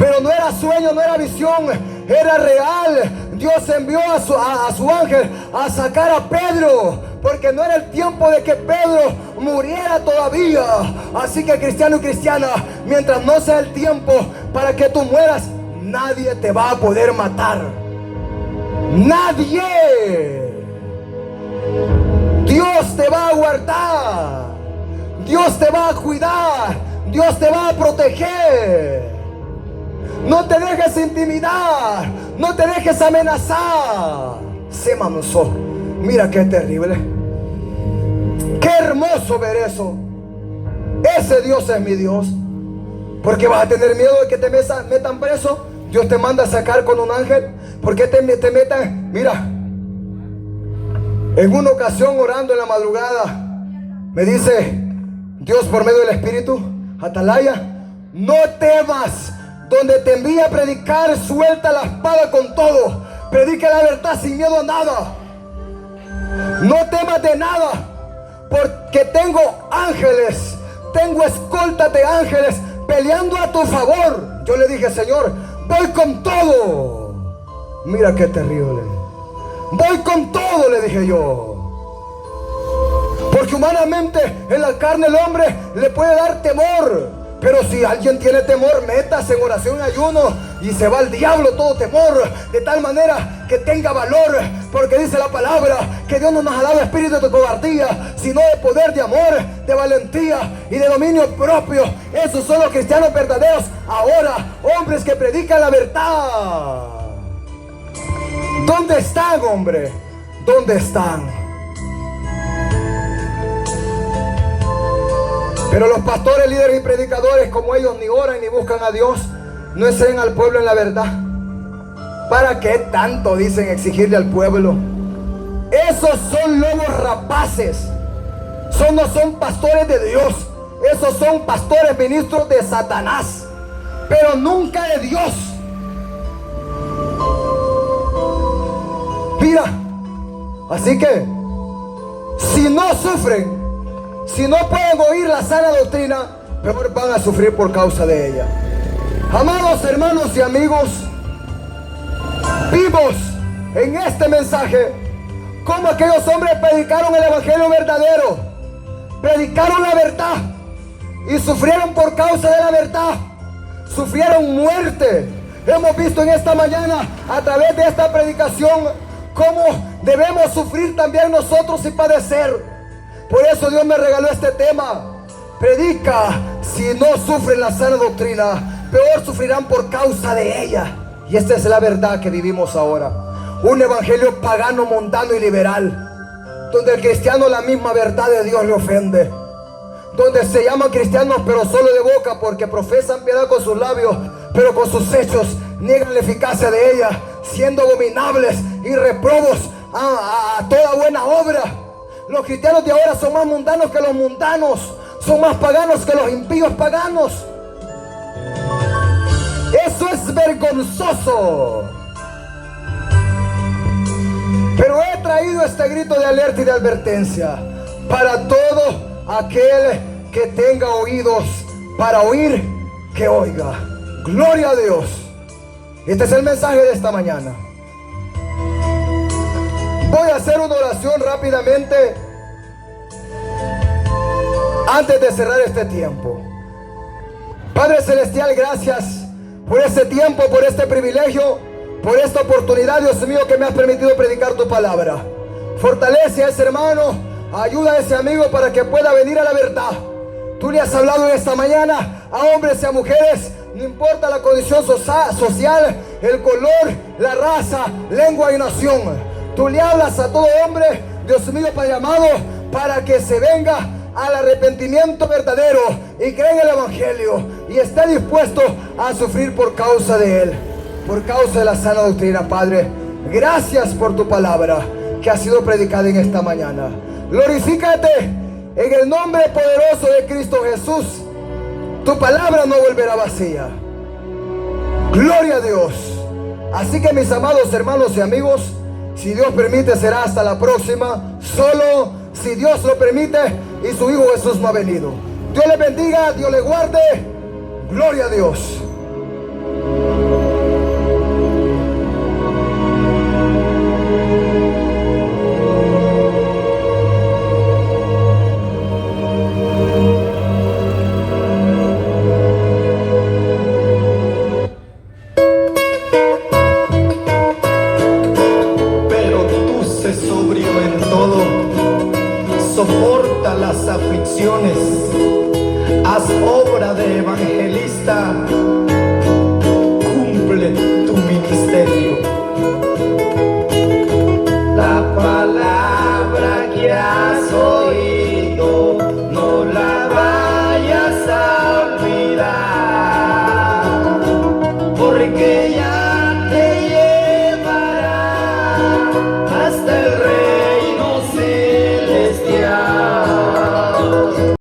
Speaker 2: Pero no era sueño, no era visión, era real. Dios envió a su ángel a sacar a Pedro, porque no era el tiempo de que Pedro muriera todavía. Así que cristiano y cristiana, mientras no sea el tiempo para que tú mueras, nadie te va a poder matar. Nadie. Dios te va a guardar, Dios te va a cuidar, Dios te va a proteger. No te dejes intimidar, no te dejes amenazar. Se manusó. Mira qué terrible, qué hermoso ver eso. Ese Dios es mi Dios. ¿Por qué vas a tener miedo de que te metan preso? Dios te manda a sacar con un ángel. ¿Por qué te metan? Mira, en una ocasión orando en la madrugada, me dice Dios por medio del Espíritu: Atalaya, no temas. Donde te envía a predicar, suelta la espada con todo. Predica la verdad sin miedo a nada. No temas de nada, porque tengo ángeles, tengo escoltas de ángeles peleando a tu favor. Yo le dije: Señor, voy con todo. Mira qué terrible. Voy con todo, le dije yo. Porque humanamente en la carne el hombre le puede dar temor. Pero si alguien tiene temor, métase en oración y ayuno y se va al diablo todo temor, de tal manera que tenga valor, porque dice la palabra que Dios no nos ha dado espíritu de cobardía, sino de poder, de amor, de valentía y de dominio propio. Esos son los cristianos verdaderos ahora, hombres que predican la verdad. ¿Dónde están, hombre? ¿Dónde están? Pero los pastores, líderes y predicadores, como ellos ni oran ni buscan a Dios, no enseñan al pueblo en la verdad. ¿Para qué tanto dicen exigirle al pueblo? Esos son lobos rapaces. No son pastores de Dios. Esos son pastores ministros de Satanás, pero nunca de Dios. Mira, así que si no sufren, si no pueden oír la sana doctrina, peor van a sufrir por causa de ella. Amados hermanos y amigos, vimos en este mensaje cómo aquellos hombres predicaron el evangelio verdadero, predicaron la verdad y sufrieron por causa de la verdad, sufrieron muerte. Hemos visto en esta mañana a través de esta predicación cómo debemos sufrir también nosotros y padecer. Por eso Dios me regaló este tema: predica si no sufren la sana doctrina, peor sufrirán por causa de ella. Y esta es la verdad que vivimos ahora, un evangelio pagano, mundano y liberal, donde el cristiano la misma verdad de Dios le ofende, donde se llaman cristianos pero solo de boca, porque profesan piedad con sus labios, pero con sus hechos niegan la eficacia de ella, siendo abominables y reprobos a toda buena obra. Los cristianos de ahora son más mundanos que los mundanos, son más paganos que los impíos paganos. Eso es vergonzoso. Pero he traído este grito de alerta y de advertencia para todo aquel que tenga oídos para oír, que oiga. Gloria a Dios. Este es el mensaje de esta mañana. Voy a hacer una oración rápidamente antes de cerrar este tiempo. Padre Celestial, gracias por este tiempo, por este privilegio, por esta oportunidad, Dios mío, que me has permitido predicar tu palabra. Fortalece a ese hermano, ayuda a ese amigo para que pueda venir a la verdad. Tú le has hablado en esta mañana a hombres y a mujeres, no importa la condición social, el color, la raza, lengua y nación. Tú le hablas a todo hombre, Dios mío, para llamado, para que se venga al arrepentimiento verdadero y cree en el evangelio y esté dispuesto a sufrir por causa de él, por causa de la sana doctrina. Padre, gracias por tu palabra que ha sido predicada en esta mañana. Glorifícate en el nombre poderoso de Cristo Jesús. Tu palabra no volverá vacía. Gloria a Dios. Así que, mis amados hermanos y amigos, si Dios permite, será hasta la próxima. Solo si Dios lo permite y su Hijo Jesús no ha venido. Dios le bendiga, Dios le guarde. Gloria a Dios.
Speaker 1: Soporta las aflicciones, haz obra de evangelista,